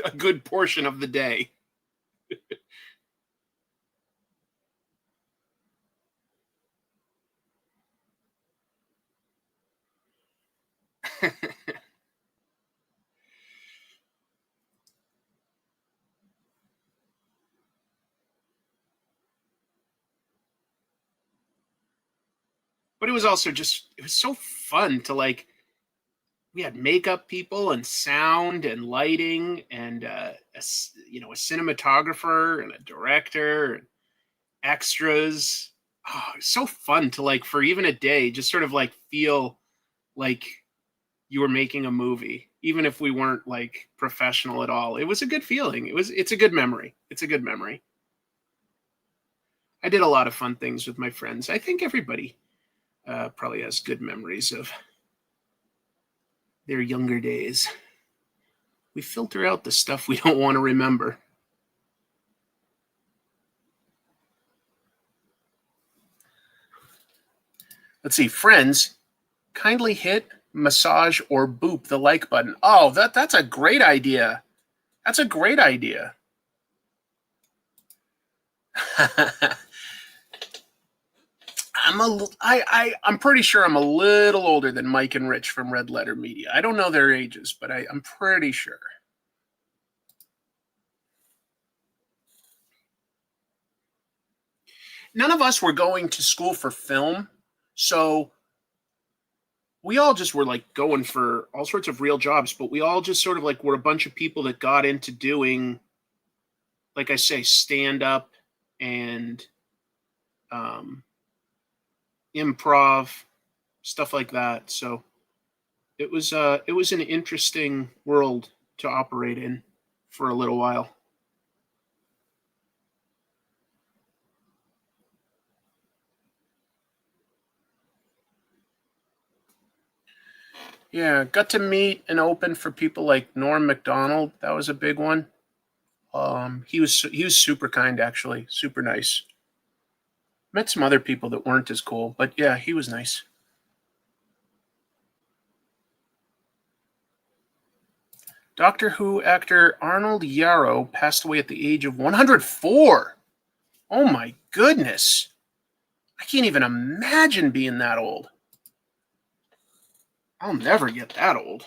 a good portion of the day. But it was also it was so fun to, like, we had makeup people and sound and lighting and a cinematographer and a director and extras. Oh, it's so fun to, like, for even a day, just sort of, like, feel like you were making a movie, even if we weren't, like, professional at all. It was a good feeling. It's a good memory. It's a good memory. I did a lot of fun things with my friends. I think everybody probably has good memories of their younger days. We filter out the stuff we don't want to remember. Let's see. Friends, kindly hit, massage, or boop the like button. Oh, that's a great idea. That's a great idea. I'm pretty sure I'm a little older than Mike and Rich from Red Letter Media. I don't know their ages, but I'm pretty sure. None of us were going to school for film, so we all just were, like, going for all sorts of real jobs, but we all just sort of, like, were a bunch of people that got into doing, like I say, stand up and improv, stuff like that. So it was an interesting world to operate in for a little while. Yeah, got to meet and open for people like Norm Macdonald. That was a big one. He was super kind, actually, super nice. Met some other people that weren't as cool, but yeah, he was nice. Doctor Who actor Arnold Yarrow passed away at the age of 104. Oh my goodness. I can't even imagine being that old. I'll never get that old.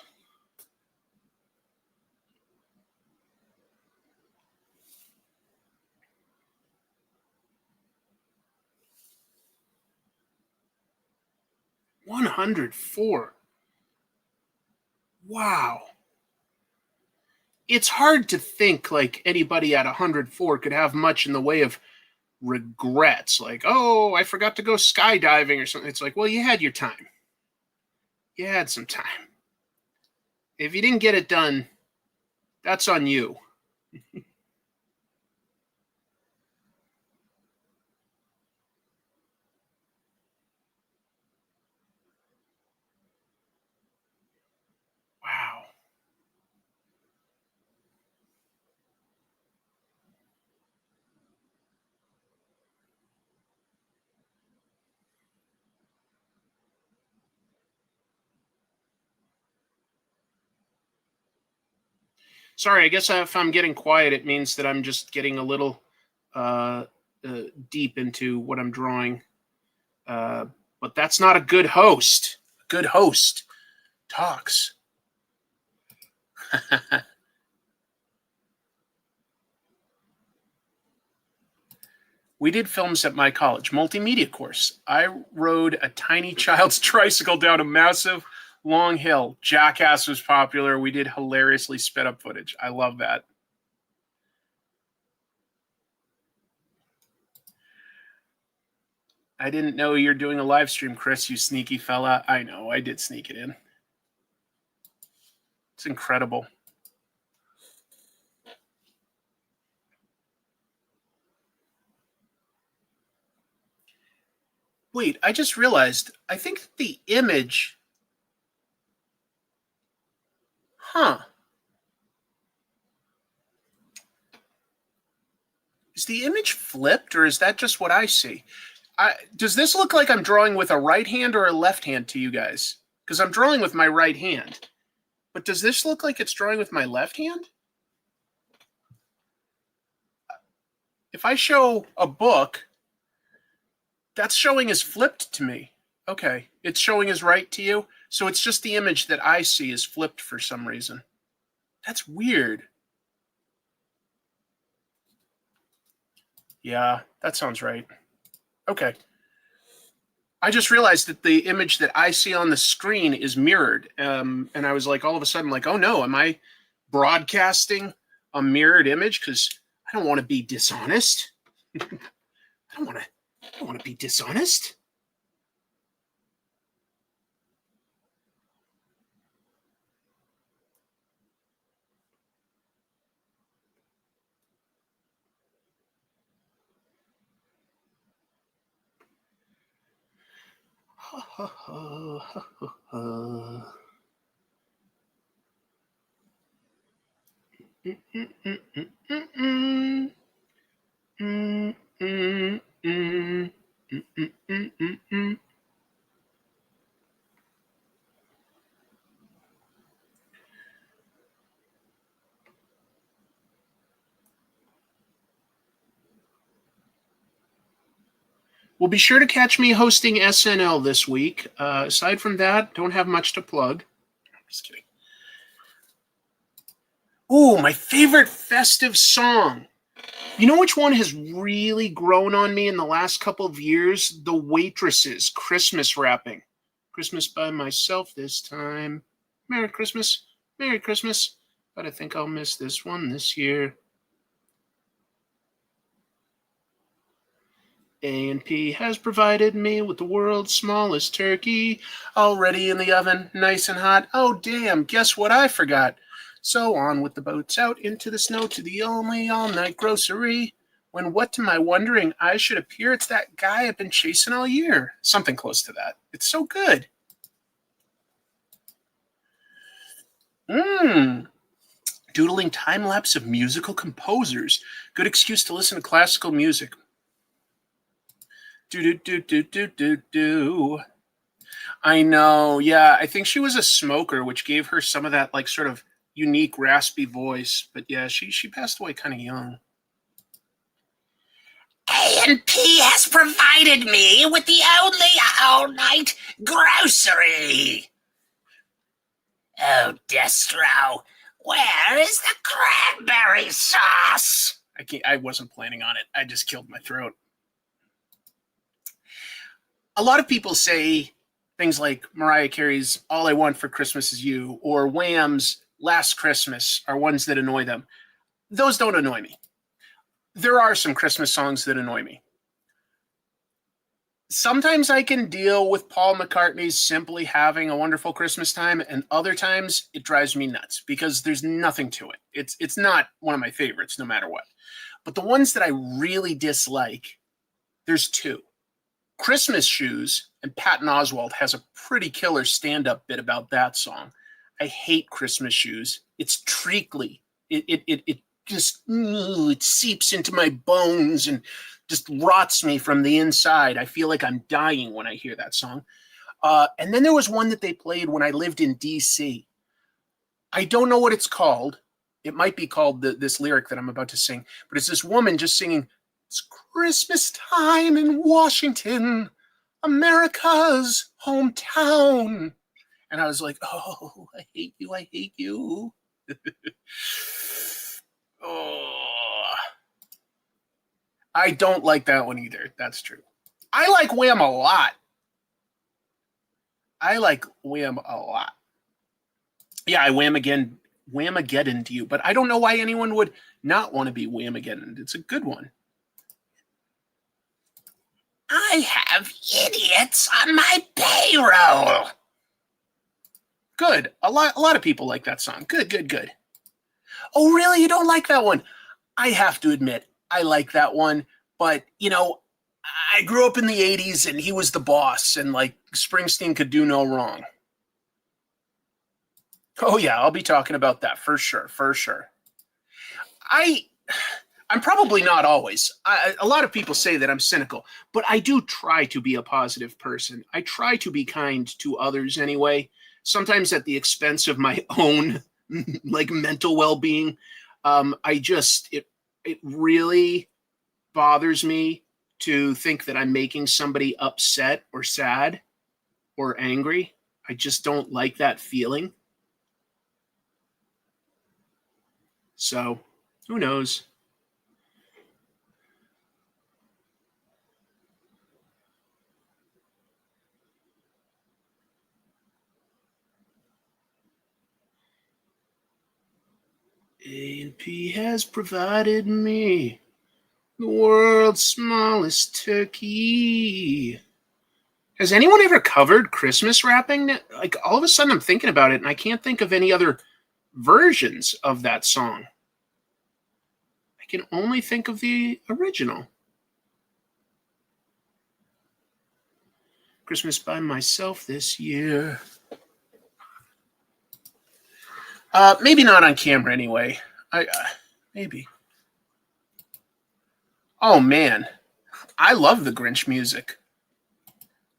$104. Wow. It's hard to think like anybody at 104 could have much in the way of regrets. Like, oh, I forgot to go skydiving or something. It's like, well, you had your time. You had some time. If you didn't get it done, that's on you. Wow. Sorry, I guess if I'm getting quiet, it means that I'm just getting a little uh, deep into what I'm drawing. Uh, but that's not a good host. A good host talks. We did films at my college, multimedia course. I rode a tiny child's tricycle down a massive long hill. Jackass was popular. We did hilariously sped up footage. I love that. I didn't know you're doing a live stream, Chris, you sneaky fella. I know, I did sneak it in. It's incredible. Wait, I just realized, I think the image, is the image flipped or is that just what I see? Does this look like I'm drawing with a right hand or a left hand to you guys? Because I'm drawing with my right hand. But does this look like it's drawing with my left hand? If I show a book, that's showing as flipped to me. Okay, it's showing as right to you. So it's just the image that I see is flipped for some reason. That's weird. Yeah, that sounds right. Okay. I just realized that the image that I see on the screen is mirrored. And I was like, all of a sudden, like, oh no, am I broadcasting a mirrored image? Because I don't want to be dishonest. I don't want to be dishonest. Well, be sure to catch me hosting SNL this week. Aside from that, don't have much to plug. I'm just kidding. Ooh, my favorite festive song. You know which one has really grown on me in the last couple of years? The Waitresses Christmas rapping. Christmas by myself this time. Merry Christmas. Merry Christmas. But I think I'll miss this one this year. A&P has provided me with the world's smallest turkey, already in the oven, nice and hot. Oh, damn, guess what I forgot? So on with the boats out into the snow to the only all-night grocery. When what to my wondering I should appear, it's that guy I've been chasing all year. Something close to that. It's so good. Doodling time-lapse of musical composers. Good excuse to listen to classical music. Do. I know, yeah. I think she was a smoker, which gave her some of that like sort of unique raspy voice. But yeah, she passed away kind of young. A&P has provided me with the only all-night grocery. Oh, Destro, where is the cranberry sauce? I wasn't planning on it. I just killed my throat. A lot of people say things like Mariah Carey's All I Want for Christmas Is You or Wham's Last Christmas are ones that annoy them. Those don't annoy me. There are some Christmas songs that annoy me. Sometimes I can deal with Paul McCartney's Simply Having a Wonderful Christmas Time, and other times it drives me nuts because there's nothing to it. It's not one of my favorites, no matter what. But the ones that I really dislike, there's two. Christmas Shoes, and Patton Oswalt has a pretty killer stand-up bit about that song. I hate Christmas Shoes. It's treacly. It just it seeps into my bones and just rots me from the inside. I feel like I'm dying when I hear that song. And then there was one that they played when I lived in D.C. I don't know what it's called. It might be called this lyric that I'm about to sing, but it's this woman just singing, "It's Christmas time in Washington, America's hometown." And I was like, oh, I hate you, I hate you. Oh, I don't like that one either. That's true. I like Wham a lot. Yeah, I Whamageddoned you, but I don't know why anyone would not want to be Whamageddoned. It's a good one. I have idiots on my payroll. Good. A lot of people like that song. Good. Oh, really? You don't like that one? I have to admit, I like that one. But, I grew up in the 80s and he was the boss, and like Springsteen could do no wrong. Oh, yeah, I'll be talking about that for sure. I'm probably not always. A lot of people say that I'm cynical, but I do try to be a positive person. I try to be kind to others anyway, sometimes at the expense of my own like mental well-being. It really bothers me to think that I'm making somebody upset or sad or angry. I just don't like that feeling. So, who knows? A&P has provided me the world's smallest turkey. Has anyone ever covered Christmas wrapping? Like, all of a sudden I'm thinking about it and I can't think of any other versions of that song. I can only think of the original. Christmas by myself this year. Maybe not on camera anyway. Maybe. Oh man, I love the Grinch music.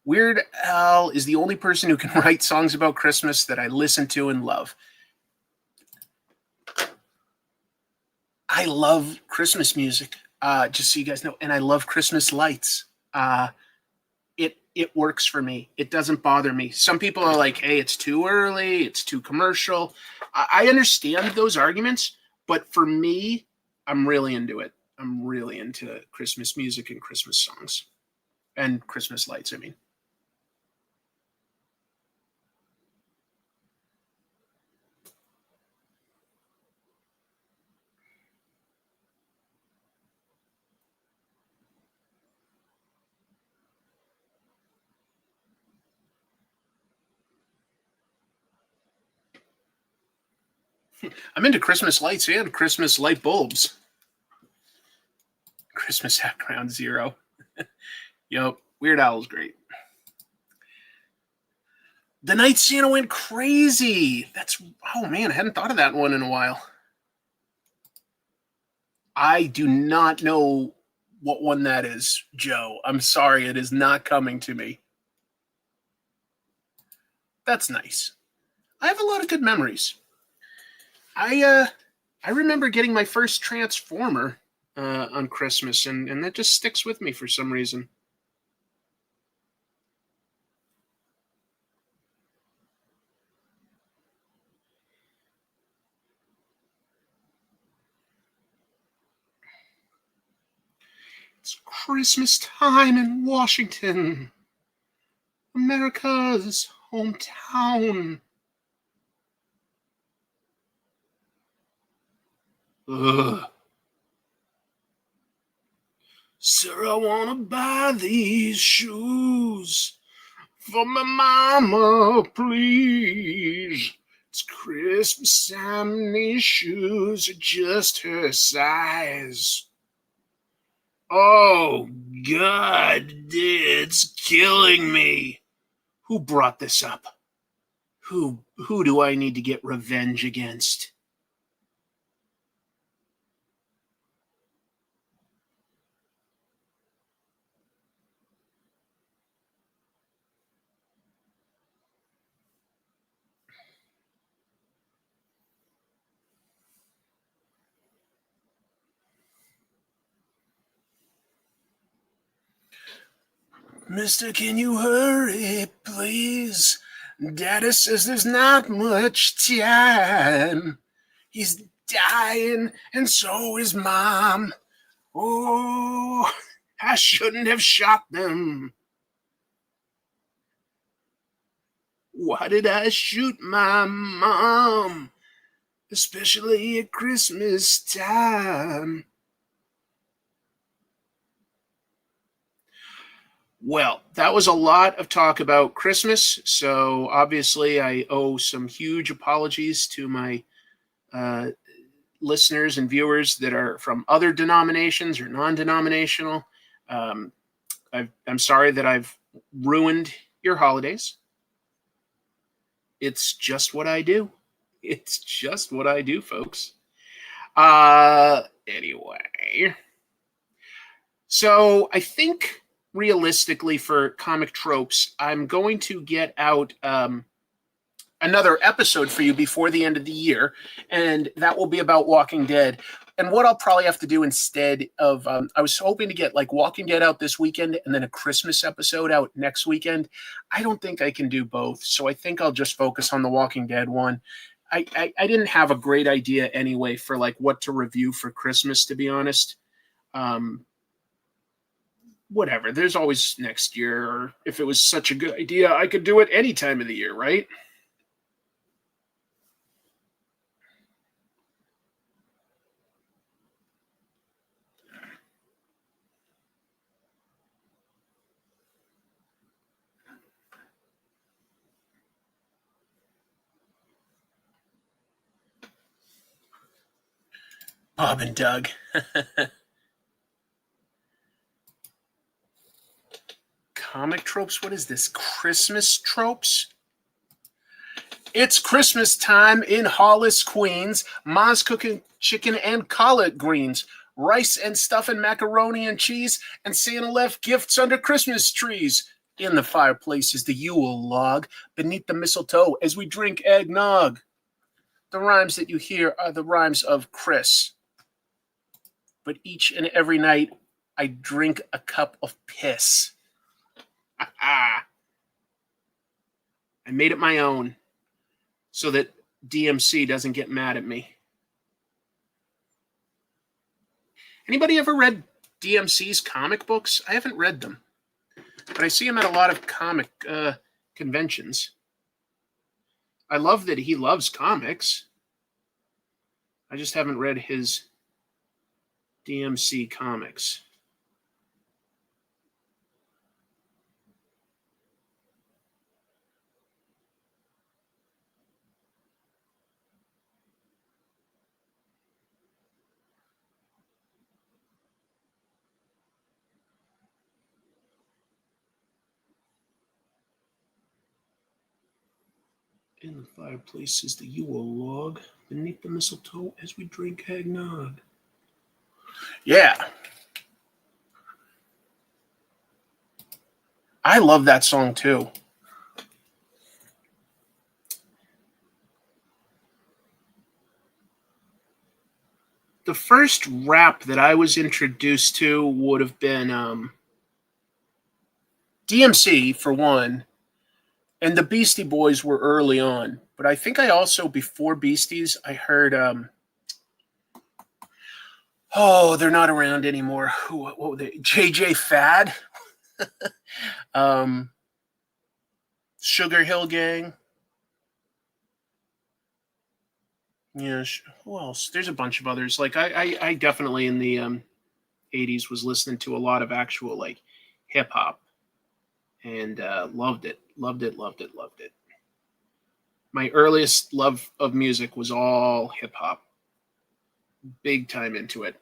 Weird Al is the only person who can write songs about Christmas that I listen to and love. I love Christmas music, just so you guys know, and I love Christmas lights. It works for me. It doesn't bother me. Some people are like, "Hey, it's too early. It's too commercial." I understand those arguments, but for me, I'm really into it. I'm really into Christmas music and Christmas songs and Christmas lights. I mean. I'm into Christmas lights and Christmas light bulbs. Christmas at Ground Zero. Yep, Weird Al's great. The Night Santa went crazy. Oh man, I hadn't thought of that one in a while. I do not know what one that is, Joe. I'm sorry, it is not coming to me. That's nice. I have a lot of good memories. I remember getting my first Transformer on Christmas, and that just sticks with me for some reason. It's Christmas time in Washington, America's hometown. Ugh. Sir, I wanna buy these shoes for my mama, please. It's Christmas time and these shoes are just her size. Oh, God, it's killing me. Who brought this up? Who do I need to get revenge against? Mister, can you hurry, please? Daddy says there's not much time. He's dying, and so is Mom. Oh, I shouldn't have shot them. Why did I shoot my mom? Especially at Christmas time. Well, that was a lot of talk about Christmas, so obviously I owe some huge apologies to my uh, listeners and viewers that are from other denominations or non-denominational. Um, I'm sorry that I've ruined your holidays. It's just what I do. It's just what I do, folks. Anyway, so I think realistically for comic tropes, I'm going to get out another episode for you before the end of the year, and that will be about Walking Dead. And what I'll probably have to do instead of, I was hoping to get like Walking Dead out this weekend and then a Christmas episode out next weekend. I don't think I can do both, so I think I'll just focus on the Walking Dead one. I didn't have a great idea anyway for like what to review for Christmas, to be honest. Um, Whatever. There's always next year, or if it was such a good idea, I could do it any time of the year, right? Bob and Doug. Comic tropes? What is this? Christmas tropes? It's Christmas time in Hollis, Queens. Ma's cooking chicken and collard greens, rice and stuff and macaroni and cheese, and Santa left gifts under Christmas trees. In the fireplace is the Yule log, beneath the mistletoe as we drink eggnog. The rhymes that you hear are the rhymes of Chris. But each and every night, I drink a cup of piss. I made it my own so that DMC doesn't get mad at me. Anybody ever read DMC's comic books? I haven't read them, but I see him at a lot of comic conventions. I love that he loves comics. I just haven't read his DMC comics. In the fireplace is the Yule log. Beneath the mistletoe as we drink eggnog. Yeah. I love that song too. The first rap that I was introduced to would have been DMC for one, and the Beastie Boys were early on. But I think I also, before Beasties, I heard oh, they're not around anymore. What were they? JJ Fad, Sugar Hill Gang. Yeah, who else? There's a bunch of others. Like I definitely in the 80s was listening to a lot of actual like hip hop and loved it, loved it, loved it, loved it. My earliest love of music was all hip hop. Big time into it.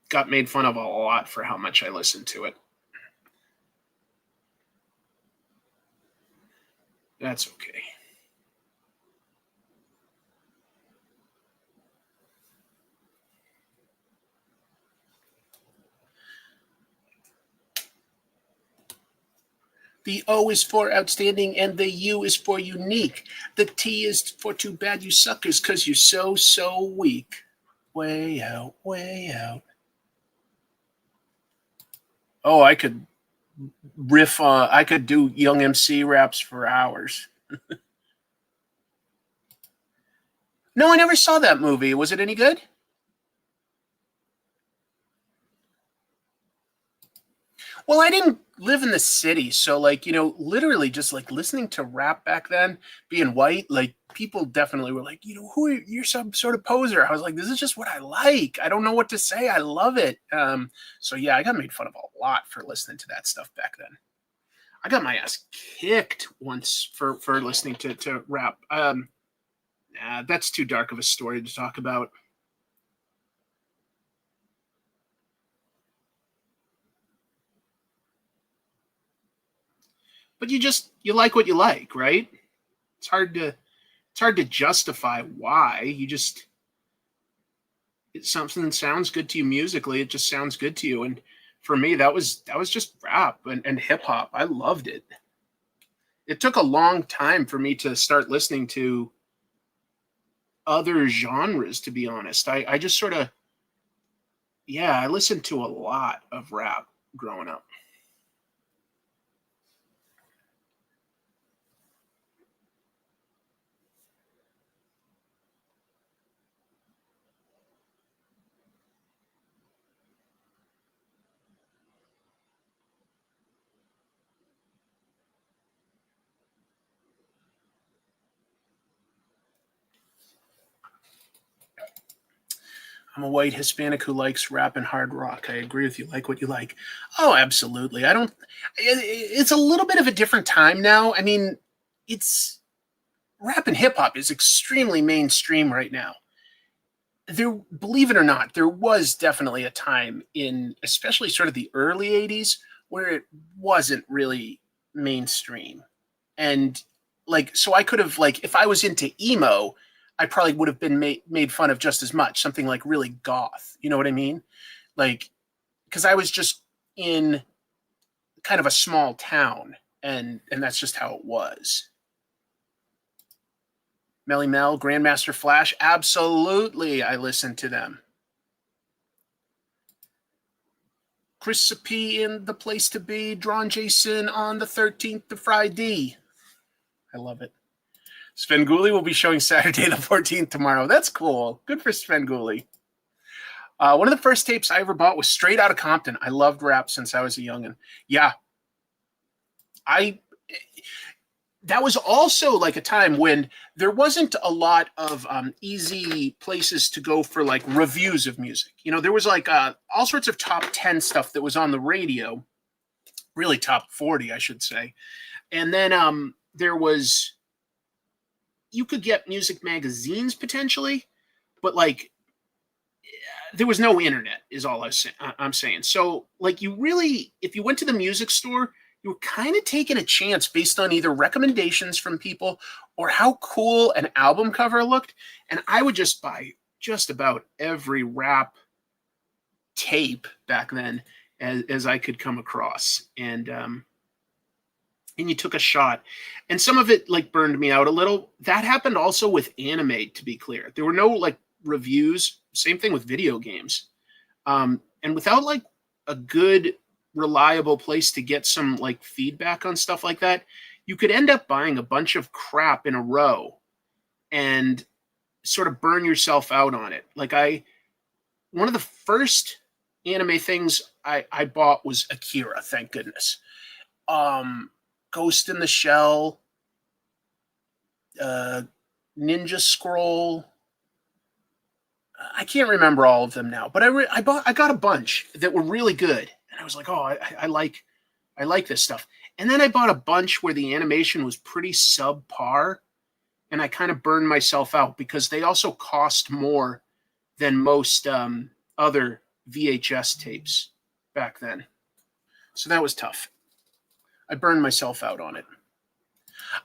Got made fun of a lot for how much I listened to it. That's okay. The O is for outstanding and the U is for unique. The T is for too bad you suckers because you're so weak. Way out, way out. Oh, I could riff I could do Young MC raps for hours. No, I never saw that movie. Was it any good? Well, I didn't live in the city, so like, literally just like listening to rap back then, being white, like people definitely were like, who are you? You're some sort of poser. I was like, this is just what I like. I don't know what to say. I love it. So yeah, I got made fun of a lot for listening to that stuff back then. I got my ass kicked once for listening to rap. That's too dark of a story to talk about. But you like what you like, right? It's hard to justify why. If something sounds good to you musically, it just sounds good to you. And for me, that was just rap and hip hop. I loved it. It took a long time for me to start listening to other genres, to be honest. I just sort of, yeah, I listened to a lot of rap growing up. I'm a white Hispanic who likes rap and hard rock. I agree with you. Like what you like. Oh, absolutely. I don't. It's a little bit of a different time now. I mean, it's rap and hip hop is extremely mainstream right now. There, believe it or not, there was definitely a time in, especially sort of the early '80s, where it wasn't really mainstream, and like, so I could have like, if I was into emo, I probably would have been made fun of just as much. Something like really goth, you know what I mean? Like, because I was just in kind of a small town, and that's just how it was. Melly Mel, Grandmaster Flash, absolutely, I listened to them. Chris P in The Place to Be, Drawn Jason on the 13th of Friday. I love it. Svengoolie will be showing Saturday the 14th tomorrow. That's cool. Good for Svengoolie. One of the first tapes I ever bought was Straight Outta Compton. I loved rap since I was a youngin'. Yeah. That was also like a time when there wasn't a lot of easy places to go for like reviews of music. There was like all sorts of top 10 stuff that was on the radio, really top 40, I should say. And then there was, you could get music magazines potentially, but like there was no internet is all I'm saying. So like you really, if you went to the music store, you were kind of taking a chance based on either recommendations from people or how cool an album cover looked. And I would just buy just about every rap tape back then as I could come across. And you took a shot. And some of it like burned me out a little. That happened also with anime, to be clear. There were no like reviews. Same thing with video games. And without like a good reliable place to get some like feedback on stuff like that, you could end up buying a bunch of crap in a row and sort of burn yourself out on it. Like one of the first anime things I bought was Akira, thank goodness. Ghost in the Shell, Ninja Scroll. I can't remember all of them now, but I got a bunch that were really good. And I was like, oh, I like this stuff. And then I bought a bunch where the animation was pretty subpar, and I kind of burned myself out because they also cost more than most other VHS tapes back then. So that was tough. I burned myself out on it.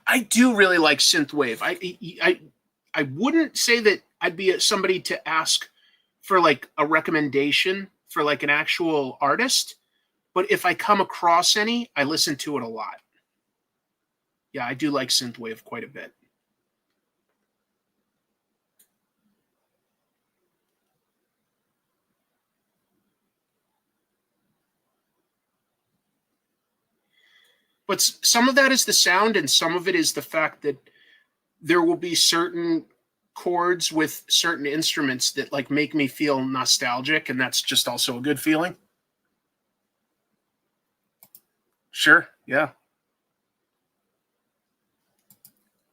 I do really like synthwave. I wouldn't say that I'd be somebody to ask for like a recommendation for like an actual artist, but if I come across any, I listen to it a lot. Yeah, I do like synthwave quite a bit. But some of that is the sound, and some of it is the fact that there will be certain chords with certain instruments that like make me feel nostalgic, and that's just also a good feeling. Sure, yeah.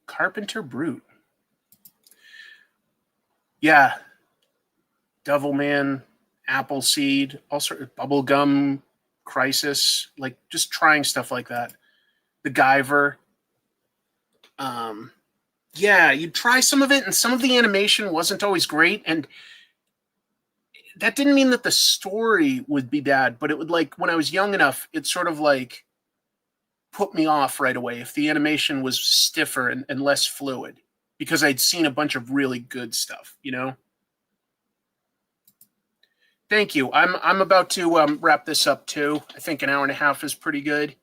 Carpenter Brute. Yeah. Devilman, Appleseed, all sort of Bubblegum Crisis, like just trying stuff like that. The Guyver. Yeah, you try some of it, and some of the animation wasn't always great, and that didn't mean that the story would be bad, but it would like when I was young enough, it sort of like put me off right away if the animation was stiffer and less fluid because I'd seen a bunch of really good stuff, you know? Thank you. I'm about to wrap this up too. I think an hour and a half is pretty good.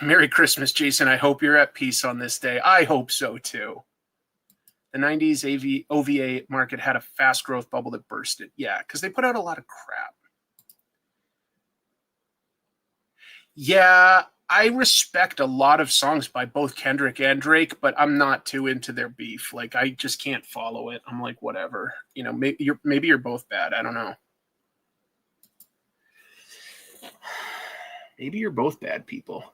Merry Christmas, Jason. I hope you're at peace on this day. I hope so too. The 90s OVA market had a fast growth bubble that bursted. Yeah, because they put out a lot of crap. Yeah, I respect a lot of songs by both Kendrick and Drake, but I'm not too into their beef. Like, I just can't follow it. I'm like, whatever. You know, maybe you're both bad. I don't know. Maybe you're both bad people.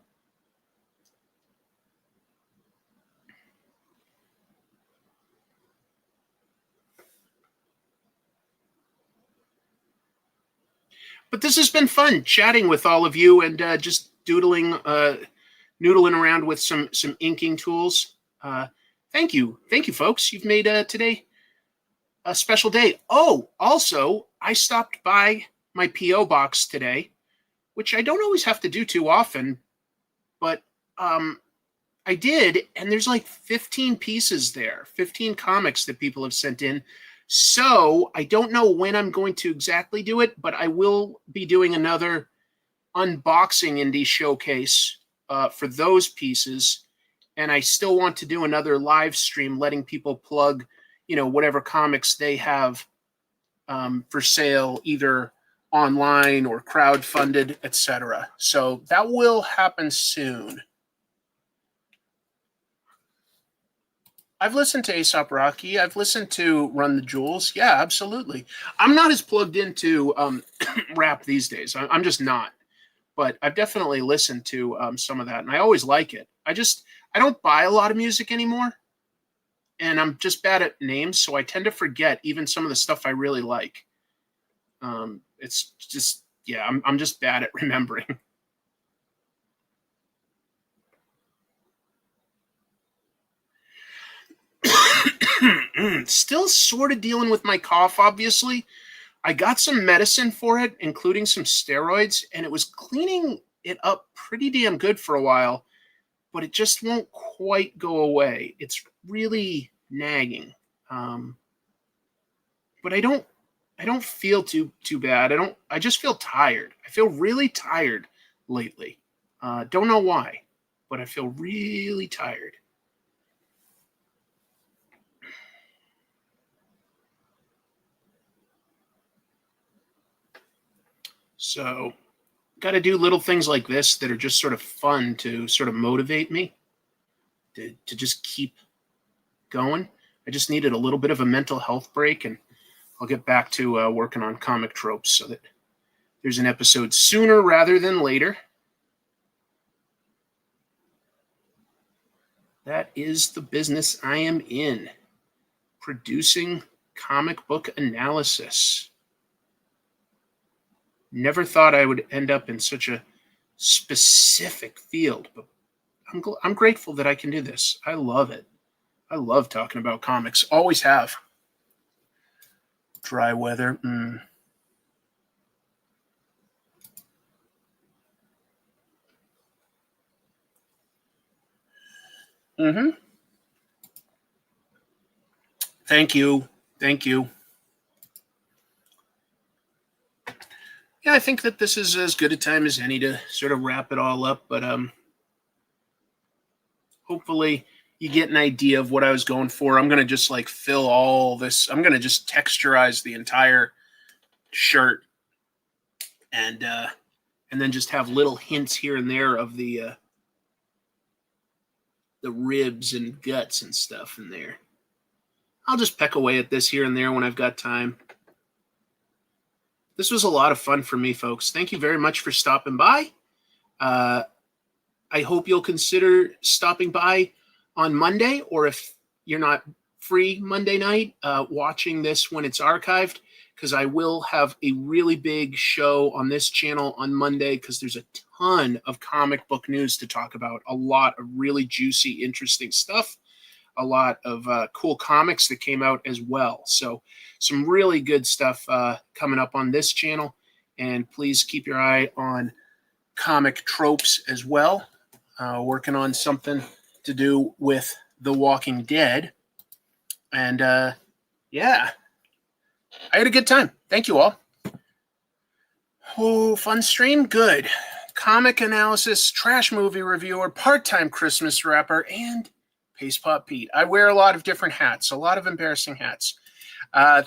But this has been fun chatting with all of you and just noodling around with some inking tools. Thank you, folks. You've made today a special day. Oh, also, I stopped by my PO box today, which I don't always have to do too often, but I did, and there's like 15 pieces there, 15 comics that people have sent in. So I don't know when I'm going to exactly do it, but I will be doing another unboxing indie showcase for those pieces. And I still want to do another live stream letting people plug, you know, whatever comics they have for sale, either online or crowdfunded, etc. So that will happen soon. I've listened to Aesop Rocky. I've listened to Run the Jewels. Yeah, absolutely. I'm not as plugged into rap these days. I'm just not. But I've definitely listened to some of that, and I always like it. I don't buy a lot of music anymore, and I'm just bad at names, so I tend to forget even some of the stuff I really like. It's just, yeah, I'm just bad at remembering. Still sort of dealing with my cough, obviously. I got some medicine for it, including some steroids, and it was cleaning it up pretty damn good for a while, but it just won't quite go away. It's really nagging. But I don't feel too bad. I just feel tired. I feel really tired lately. Don't know why, but I feel really tired. So, got to do little things like this that are just sort of fun to sort of motivate me to just keep going. I just needed a little bit of a mental health break, and I'll get back to working on comic tropes so that there's an episode sooner rather than later. That is the business I am in, producing comic book analysis. Never thought I would end up in such a specific field, but I'm grateful that I can do this. I love it. I love talking about comics. Always have. Dry weather. Mm-hmm. Thank you. Thank you. Yeah, I think that this is as good a time as any to sort of wrap it all up, but hopefully you get an idea of what I was going for. I'm going to just like fill all this. I'm going to just texturize the entire shirt and then just have little hints here and there of the ribs and guts and stuff in there. I'll just peck away at this here and there when I've got time. This was a lot of fun for me, folks. Thank you very much for stopping by. I hope you'll consider stopping by on Monday, or if you're not free Monday night, watching this when it's archived, because I will have a really big show on this channel on Monday because there's a ton of comic book news to talk about, a lot of really juicy, interesting stuff, a lot of cool comics that came out as well. So some really good stuff coming up on this channel, and please keep your eye on comic tropes as well. Working on something to do with The Walking Dead. And yeah, I had a good time. Thank you all. Oh, fun stream? Good. Comic analysis, trash movie reviewer, part-time Christmas rapper, and Paste Pop Pete. I wear a lot of different hats, a lot of embarrassing hats.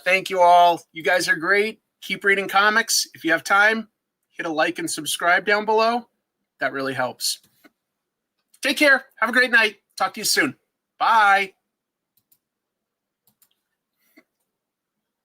Thank you all. You guys are great. Keep reading comics. If you have time, hit a like and subscribe down below. That really helps. Take care. Have a great night. Talk to you soon. Bye.